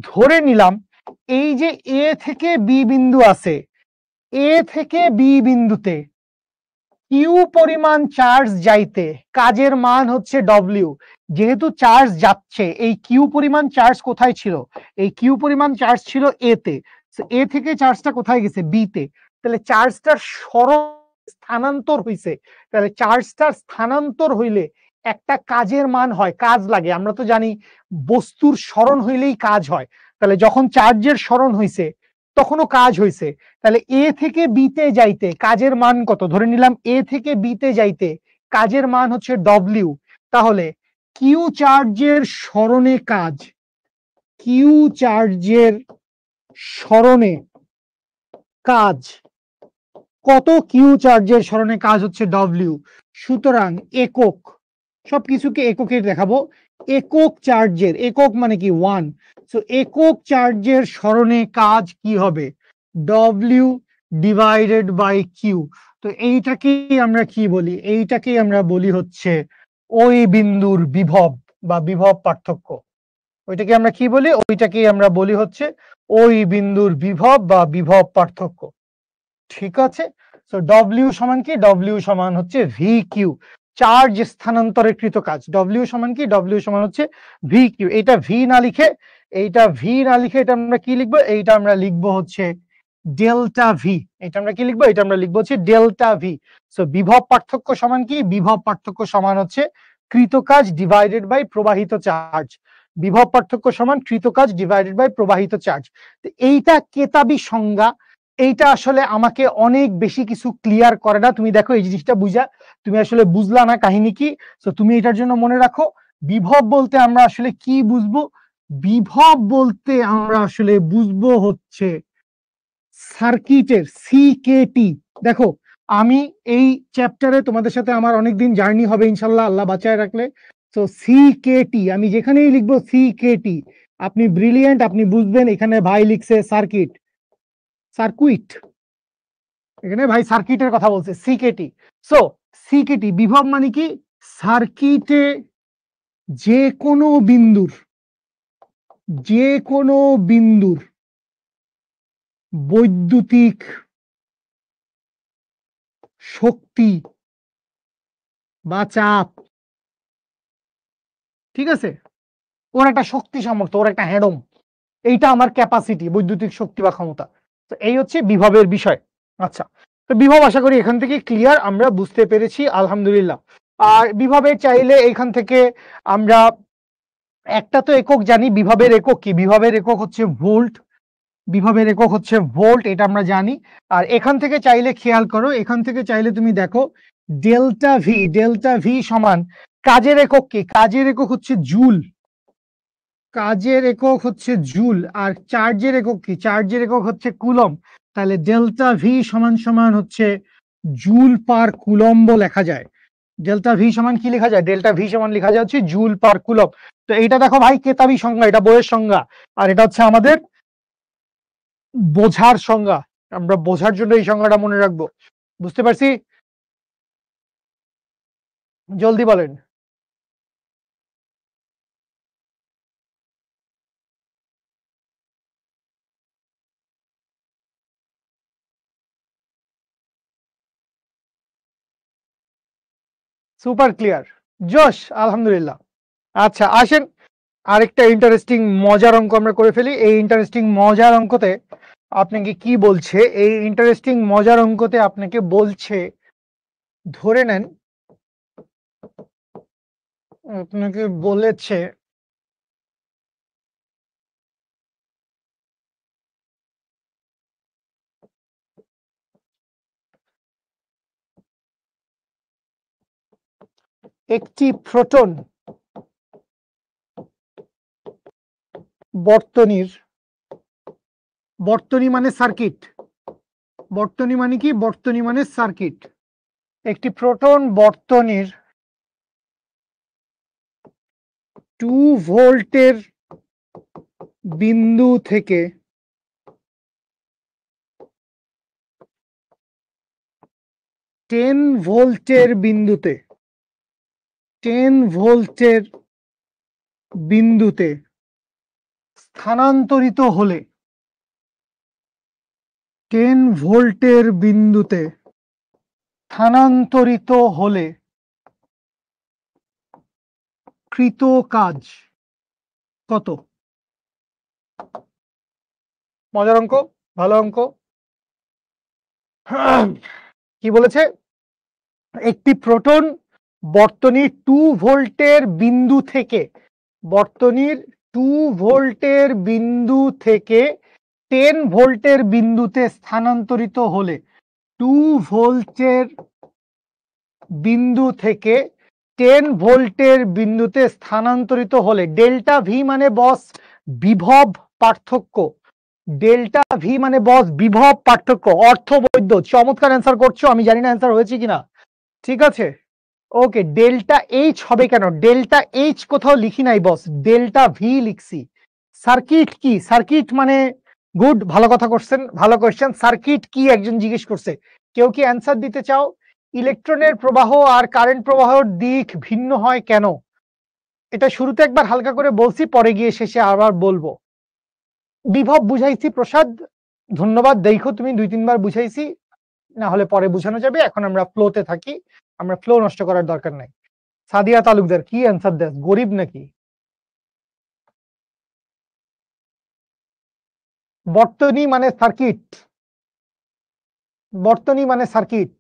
ধরে নিলাম এই যে এ থেকে বি বিন্দু আছে, এ থেকে বি বিন্দুতে কিউ পরিমাণ চার্জ যাইতে কাজের মান হচ্ছে ডব্লিউ। যেহেতু চার্জ যাচ্ছে, এই কিউ পরিমাণ চার্জ কোথায় ছিল? এই কিউ পরিমাণ চার্জ ছিল এ তে, এ থেকে চার্জটা কোথায় গেছে? বি তে। তাহলে চার্জটার সরণ স্থানান্তর হইছে, তাহলে চার্জটার স্থানান্তর হইলে একটা কাজের মান হয়, কাজ লাগে। আমরা তো জানি বস্তুর সরণ হইলেই কাজ হয়, তাহলে যখন চার্জের সরণ হইছে তখনও কাজ হইছে। তাহলে এ থেকে বি তে যাইতে কাজের মান কত? ধরে নিলাম এ থেকে বি তে যাইতে কাজের মান হচ্ছে ডব্লিউ। তাহলে কিউ চার্জের সরণে কাজ, কিউ চার্জের সরণে কাজ কত? কিউ চার্জের সরণে কাজ হচ্ছে ডব্লিউ। সুতরাং একক, সবকিছুকে এককে দেখাবো, একক চার্জের, একক মানে কি? 1। সো একক চার্জের সরণে কাজ কি হবে? W divided by Q. তো এইটাকেই আমরা কি বলি? এইটাকেই আমরা বলি হচ্ছে ওই বিন্দুর বিভব বা বিভব পার্থক্য। ওইটাকে আমরা কি বলি? ওইটাকেই আমরা বলি হচ্ছে ওই বিন্দুর বিভব বা বিভব পার্থক্য। ঠিক আছে, সো ডব্লিউ সমান কি? ডব্লিউ সমান হচ্ছে ভি কিউ, চার্জ স্থানান্তরের কৃত কাজ। ডব্লিউ সমান কি? ডব্লিউ সমান হচ্ছে ভি কিউ। এইটা ভি না লিখে, এইটা ভি না লিখে এটা আমরা কি লিখবো? এইটা আমরা লিখবো হচ্ছে ডেল্টা ভি। এটা আমরা কি লিখবো? এটা আমরা লিখবো হচ্ছে ডেল্টা ভি। সো বিভব পার্থক্য সমান কি? বিভব পার্থক্য সমান হচ্ছে কৃত কাজ ডিভাইডেড বাই প্রবাহিত চার্জ। বিভব পার্থক্য সমান কৃত কাজ ডিভাইডেড বাই প্রবাহিত চার্জ। এইটা কেতাবি সংজ্ঞা, এইটা আসলে আমাকে অনেক বেশি কিছু ক্লিয়ার করে না। তুমি দেখো এই জিনিসটা বুঝা তুমি আসলে বুঝলা না কাহিনী কি। তো তুমি এটার জন্য মনে রাখো, বিভব বলতে আমরা আসলে কি বুঝবো? বিভব বলতে আমরা আসলে বুঝবো হচ্ছে সার্কিটের সিকেটি। দেখো আমি এই চ্যাপ্টারে তোমাদের সাথে আমার অনেকদিন জার্নি হবে ইনশাল্লাহ, আল্লাহ বাঁচায় রাখলে। তো সিকেটি আমি যেখানেই লিখবো সিকেটি, আপনি ব্রিলিয়েন্ট, আপনি বুঝবেন এখানে ভাই লিখছে সার্কিট, সার্কুইট, এখানে ভাই সার্কিটের কথা বলছে, সিকেটি। সো সিকেটি বিভব মানে কি, সার্কিটে যে কোনো বিন্দুর বৈদ্যুতিক শক্তি বা চাপ, ঠিক আছে, ওর একটা শক্তি সামর্থ্য, ওর একটা হ্যাডম, এইটা আমার ক্যাপাসিটি, বৈদ্যুতিক শক্তি বা ক্ষমতা। তো এই হচ্ছে বিভবের বিষয়। আচ্ছা, তো বিভব আশা করি এখান থেকে ক্লিয়ার, আমরা বুঝতে পেরেছি আলহামদুলিল্লাহ। আর বিভবের চাইলে এখান থেকে আমরা একটা তো একক জানি, বিভবের একক কি, বিভবের একক হচ্ছে ভোল্ট, বিভবের একক হচ্ছে ভোল্ট, এটা আমরা জানি। আর এখান থেকে চাইলে খেয়াল করো, এখান থেকে চাইলে তুমি দেখো ডেল্টা ভি সমান কাজের একক কি, কাজের একক হচ্ছে জুল, কাজের একক হচ্ছে জুল। আর চার্জের একক কি, চার্জের একক হচ্ছে কুলম। তাহলে ডেল্টা ভি সমান সমান হচ্ছে জুল পার কুলম্ব লেখা যায়। ডেল্টা ভি সমান কি লেখা যায়, ডেল্টা ভি সমান লেখা যায় হচ্ছে জুল পার কুলম। তো এইটা দেখো ভাই কেতাবি সংজ্ঞা, এটা বইয়ের সংজ্ঞা, আর এটা হচ্ছে আমাদের বোঝার সংজ্ঞা। আমরা বোঝার জন্য এই সংজ্ঞাটা মনে রাখবো। বুঝতে পারছি? জলদি বলেন। সুপার ক্লিয়ার, জোশ, আলহামদুলিল্লাহ। আচ্ছা আসেন, আরেকটা ইন্টারেস্টিং মজার অঙ্ক আমরা করে ফেলি। এই ইন্টারেস্টিং মজার অঙ্কতে আপনাকে কি বলছে, এই ইন্টারেস্টিং মজার অঙ্কতে আপনাকে বলছে, ধরে নেন আপনাকে বলেছে একটি প্রোটন বর্তনী মানে সার্কিট, বর্তনী মানে কি, বর্তনী মানে সার্কিট, একটি প্রোটন বর্তনীর 2 ভোল্টের বিন্দু থেকে 10 ভোল্টের বিন্দুতে স্থানান্তরিত হলে, 10 ভোল্টের বিন্দুতে স্থানান্তরিত হলে কৃত কাজ কত? মজার অঙ্ক, ভালো অঙ্ক। কি বলেছে, একটি প্রোটন বর্তনীর 2 ভোল্টের বিন্দু থেকে, বর্তনীর 2 ভোল্টের বিন্দু থেকে 10 ভোল্টের বিন্দুতে স্থানান্তরিত হলে, 2 ভোল্টের বিন্দু থেকে 10 ভোল্টের বিন্দুতে স্থানান্তরিত হলে, ডেল্টা ভি মানে বস বিভব পার্থক্য, ডেল্টা ভি মানে বস বিভব পার্থক্য, অর্থবৈধ। চমৎকার অ্যান্সার করছো, আমি জানি না অ্যান্সার হয়েছে কিনা, ঠিক আছে। ওকে, ডেল্টা এইচ হবে কেন, ডেল্টা এইচ কোথাও লিখি নাই বস, ডেল্টা ভি লিখছি। সার্কিট কি, সার্কিট মানে গুড, ভালো কথা করছেন, ভালো কোয়েশ্চেন। সার্কিট কি একজন জিজ্ঞেস করছে, কেউ কি অ্যান্সার দিতে চাও? ইলেকট্রনের প্রবাহ আর কারেন্ট প্রবাহের দিক ভিন্ন হয় কেন? এটা শুরুতে একবার হালকা করে বলছি, পরে গিয়ে শেষে আবার বলবো। বিভব বুঝাইছি প্রসাদ, ধন্যবাদ। দেখো তুমি 2-3 বার বুঝাইছি, না হলে পরে বুঝানো যাবে। এখন আমরা ফ্লোতে থাকি, আমরা ফ্লো নষ্ট করার দরকার নাই। সাদিয়া তালুকদার কি অ্যান্সার দেয়, গরিব নাকি? বর্তনী মানে সার্কিট, বর্তনী মানে সার্কিট।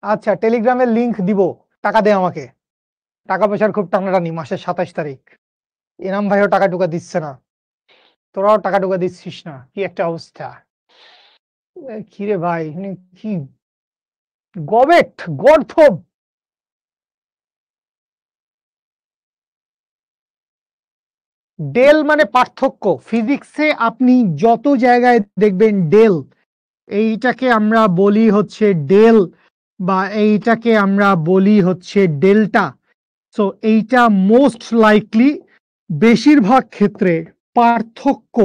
আচ্ছা, টেলিগ্রামের লিংক দিব, টাকা দে আমাকে, টাকা পয়সার খুব টানাটানি, মাসের 27 তারিখ। এনাম ভাইও টাকা টুকা দিচ্ছে না, তোরাও টাকা টুকা দিচ্ছিস না, কি একটা অবস্থা। কিরে ভাই, কি গবেট গর্ধব। ডেল মানে পার্থক্য, ফিজিক্সে আপনি যত জায়গায় দেখবেন ডেল, এইটাকে আমরা বলি হচ্ছে ডেল, বা এইটাকে আমরা বলি হচ্ছে ডেল্টা। সো এইটা মোস্ট লাইকলি বেশিরভাগ ক্ষেত্রে পার্থক্য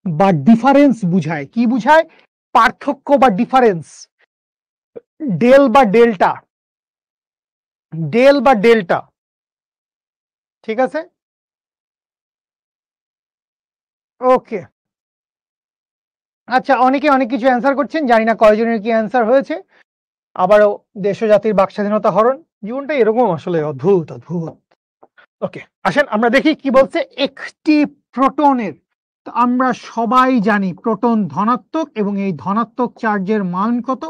বা ডিফারেন্স বুঝায়। কি বুঝায়? পার্থক্য বা ডিফারেন্স। ডেল বা ডেল্টা, ডেল বা ডেল্টা, ঠিক আছে? ওকে, আচ্ছা, অনেকে অনেক কিছু অ্যান্সার করছেন, জানি না কয়জনের কি অ্যান্সার হয়েছে। আবারও দেশ ও জাতির বাক স্বাধীনতা হরণ, জীবনটা এরকম আসলে অদ্ভুত অদ্ভুত। ওকে, আসেন আমরা দেখি কি বলছে। একটি প্রোটনের, তো আমরা সবাই জানি প্রোটন ধনাত্মক, এবং এই ধনাত্মক চার্জের মান কত?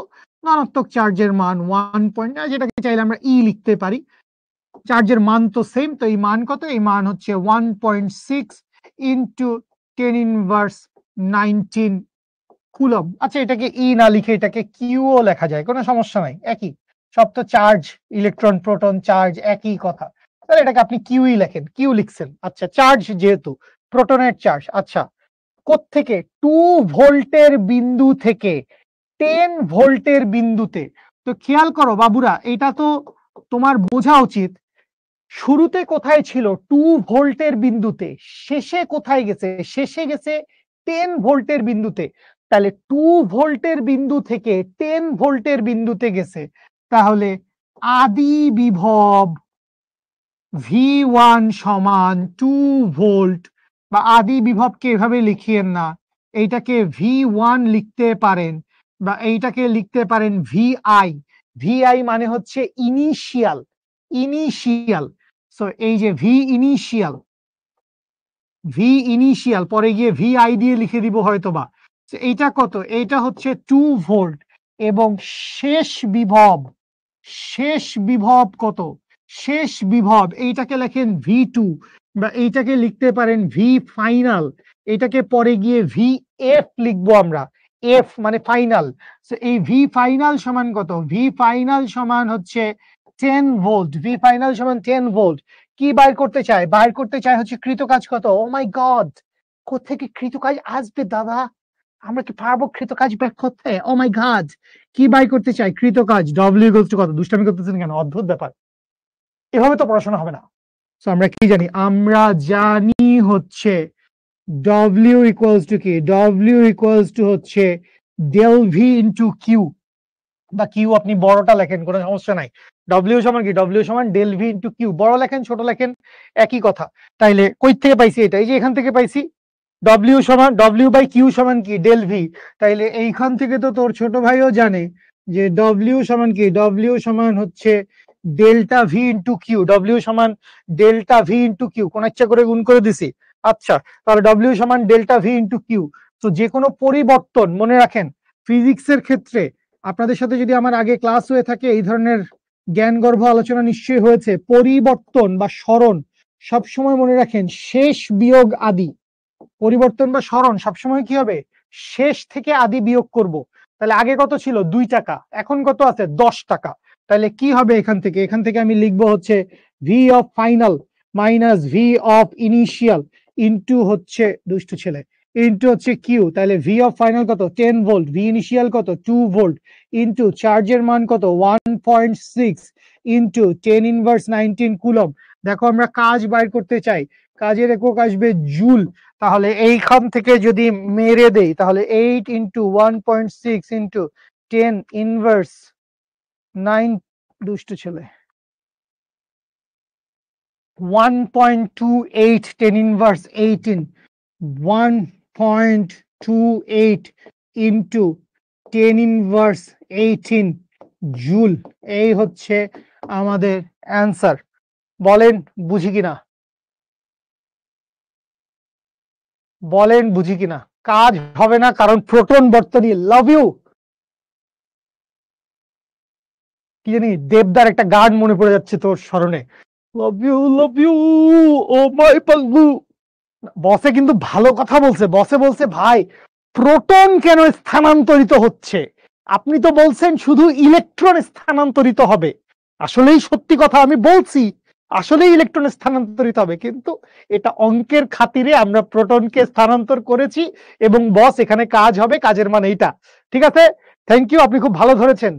ধনাত্মক চার্জের মান 1. যেটাকে চাইলে আমরা ই লিখতে পারি। চার্জের মান তো সেম, তো এই মান কত? এই মান হচ্ছে 1.6 ইন্টু 10⁻19 কুলম। আচ্ছা, এটাকে ই না লিখে এটাকে কিউও লেখা যায়, কোনো সমস্যা নাই, একই, সব তো চার্জ, ইলেকট্রন প্রোটন চার্জ একই কথা। তাহলে এটাকে আপনি কিউই লেখেন, কিউ লিখছেন। আচ্ছা, চার্জ যেহেতু প্রোটনের চার্জ, আচ্ছা কোত্থেকে? 2 ভোল্টের বিন্দু থেকে 10 ভোল্টের বিন্দুতে। তো খেয়াল করো বাবুরা, এটা তো তোমার বোঝা উচিত, শুরুতে কোথায় ছিল? 2 ভোল্টের বিন্দুতে। শেষে কোথায় গেছে? শেষে গেছে 10 ভোল্টের বিন্দুতে। তাহলে 2 ভোল্টের বিন্দু থেকে 10 ভোল্টের বিন্দুতে গেছে। তাহলে আদি বিভব V1 সমান 2 ভোল্ট, বা আদি বিভবকে এভাবে লিখিয়েন না, এইটাকে V1 লিখতে পারেন, বা এইটাকে লিখতে পারেন VI। VI মানে হচ্ছে ইনিশিয়াল, ইনিশিয়াল। সো এই যে ভি ইনিশিয়াল পরে গিয়ে VI দিয়ে লিখে দিব হয়তোবা। এইটা কত? এইটা হচ্ছে 2 ভোল্ট, এবং শেষ বিভব, শেষ বিভব কত? শেষ বিভব এইটাকে লেখেন V2, বা এইটাকে লিখতে পারেন ভি ফাইনাল। এটাকে পরে গিয়ে VF লিখবো আমরা, এফ মানে ফাইনাল। এই ভি ফাইনাল সমান কত? ভি ফাইনাল সমান হচ্ছে 10 ভোল্ট। ভি ফাইনাল সমান 10 ভোল্ট। কি বাইর করতে চায়? বাইর করতে চায় হচ্ছে কৃতকাজ কত? ও মাই গড, কোত্থেকে কৃতকাজ আসবে দাদা? আমরা কি পারবো কৃতকাজ বের করতে? ও মাই গড, কি বাই করতে চাই? কৃতকাজ। ডব্লিউ ইকুয়ালস টু কত? দুষ্টামি করতেছেন কেন? অদ্ভুত ব্যাপার, এভাবে তো পড়াশোনা হবে না। তো আমরা কি জানি? আমরা জানি হচ্ছে ডব্লিউ ইকুয়ালস টু কি? ডব্লিউ ইকুয়ালস টু হচ্ছে ডেল ভি ইন্টু কিউ, বা কিউ আপনি বড়টা লেখেন, কোনো সমস্যা নাই। ডব্লিউ সমান কি? ডব্লিউ সমান ডেল ভি ইন্টু কিউ, বড় লেখেন ছোট লেখেন একই কথা। তাইলে কই থেকে পাইছি এটা? এই যে এখান থেকে পাইছি। ডব্লিউ সমান, ডব্লিউ বাই কিউ সমান কি? Del V. তাইলে এইখান থেকে তো তোর ছোট ভাইও জানে যে ডব্লিউ সমান কি? ডব্লিউ সমান হচ্ছে delta V into Q. W সমান ডেল্টা ভি ইন্টু কিউ, কোন ইচ্ছা করে গুণ করে দিছি। আচ্ছা, তাহলে ডব্লিউ সমান ডেল্টা ভি ইন্টু কিউ। তো যে কোনো পরিবর্তন, মনে রাখেন ফিজিক্সের ক্ষেত্রে, আপনাদের সাথে যদি আমার আগে ক্লাস হয়ে থাকে, এই ধরনের জ্ঞানগর্ভ আলোচনা নিশ্চয়ই হয়েছে। পরিবর্তন বা সরণ সবসময় মনে রাখেন শেষ বিয়োগ আদি। পরিবর্তন বা সরণ সবসময় কি হবে? শেষ থেকে আদি বিয়োগ করব। তাহলে আগে কত ছিল? 2 টাকা, এখন কত আছে? 10 টাকা। তাহলে কি হবে এখান থেকে? এখান থেকে আমি লিখবো হচ্ছে V of final minus V of initial into হচ্ছে, দুষ্টু ছেলে, ইন্টু হচ্ছে কিউ। তাহলে ভি অফ ফাইনাল কত? 10 ভোল্ট, ভি ইনিশিয়াল কত? 2 ভোল্ট, ইন্টু চার্জের মান কত? 1.6 ইন্টু 10⁻19 কুলম। দেখো আমরা কাজ বাইর করতে চাই, কাজের একক আসবে জুল। তাহলে এইখান থেকে যদি মেরে দেই, তাহলে 8 ইন্টু 1.6 ইন্টু 10⁻9, দুষ্ট ছেলে, 1.28, 10⁻18, 1.28 ইন্টু 10⁻18 জুল। এই হচ্ছে আমাদের অ্যান্সার। বলেন বুঝি কিনা? বলেন বুঝি কিনা? কাজ হবে না, কারণ প্রোটন বর্তনী। Love you. কি জানি দেবদার একটা গান মনে পড়ে যাচ্ছে তোর স্মরণে, লাভ ইউ ও মাই পাগলু। বসে কিন্তু ভালো কথা বলছে, বসে বলছে ভাই প্রোটন কেন স্থানান্তরিত হচ্ছে? আপনি তো বলছেন শুধু ইলেকট্রন স্থানান্তরিত হবে। আসলেই সত্যি কথা আমি বলছি, আসলে ইলেকট্রনে স্থানান্তরিত হবে, কিন্তু এটা অঙ্কের খাতিরে আমরা প্রোটনকে স্থানান্তর করেছি এবং বস এখানে কাজ হবে, কাজের মানে এইটা। ঠিক আছে, থ্যাংক ইউ, আপনি খুব ভালো ধরেছেন।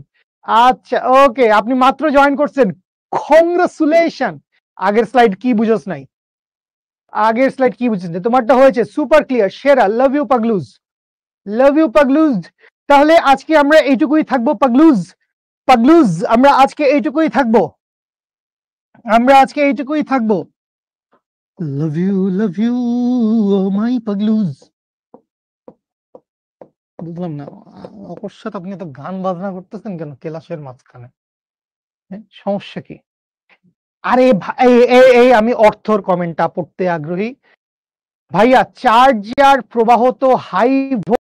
আচ্ছা ওকে, আপনি মাত্র জয়েন করছেন, কংগ্রাচুলেশন। আগের স্লাইড কি বুঝোস নাই? আগের স্লাইড কি বুঝছেন? তোমারটা হয়েছে সুপার ক্লিয়ার, সেরা, লাভ ইউ পাগলুজ, লাভ ইউ পাগলুজ। তাহলে আজকে আমরা এইটুকুই থাকবো পাগলুজ, পাগলুজ আমরা আজকে এইটুকুই থাকবো, আমরা আজকে এইটুকুই থাকবো। লাভ ইউ ও মাই পাগলুজ। বুঝলাম না অকস্মাৎ আপনি এত গান বাজনা করতেছেন কেন ক্লাসের মাঝখানে? সমস্যা কি? আরে ভাই এই আমি অর্থর কমেন্টটা পড়তে আগ্রহী। ভাইয়া চার্জার প্রবাহ তো হাই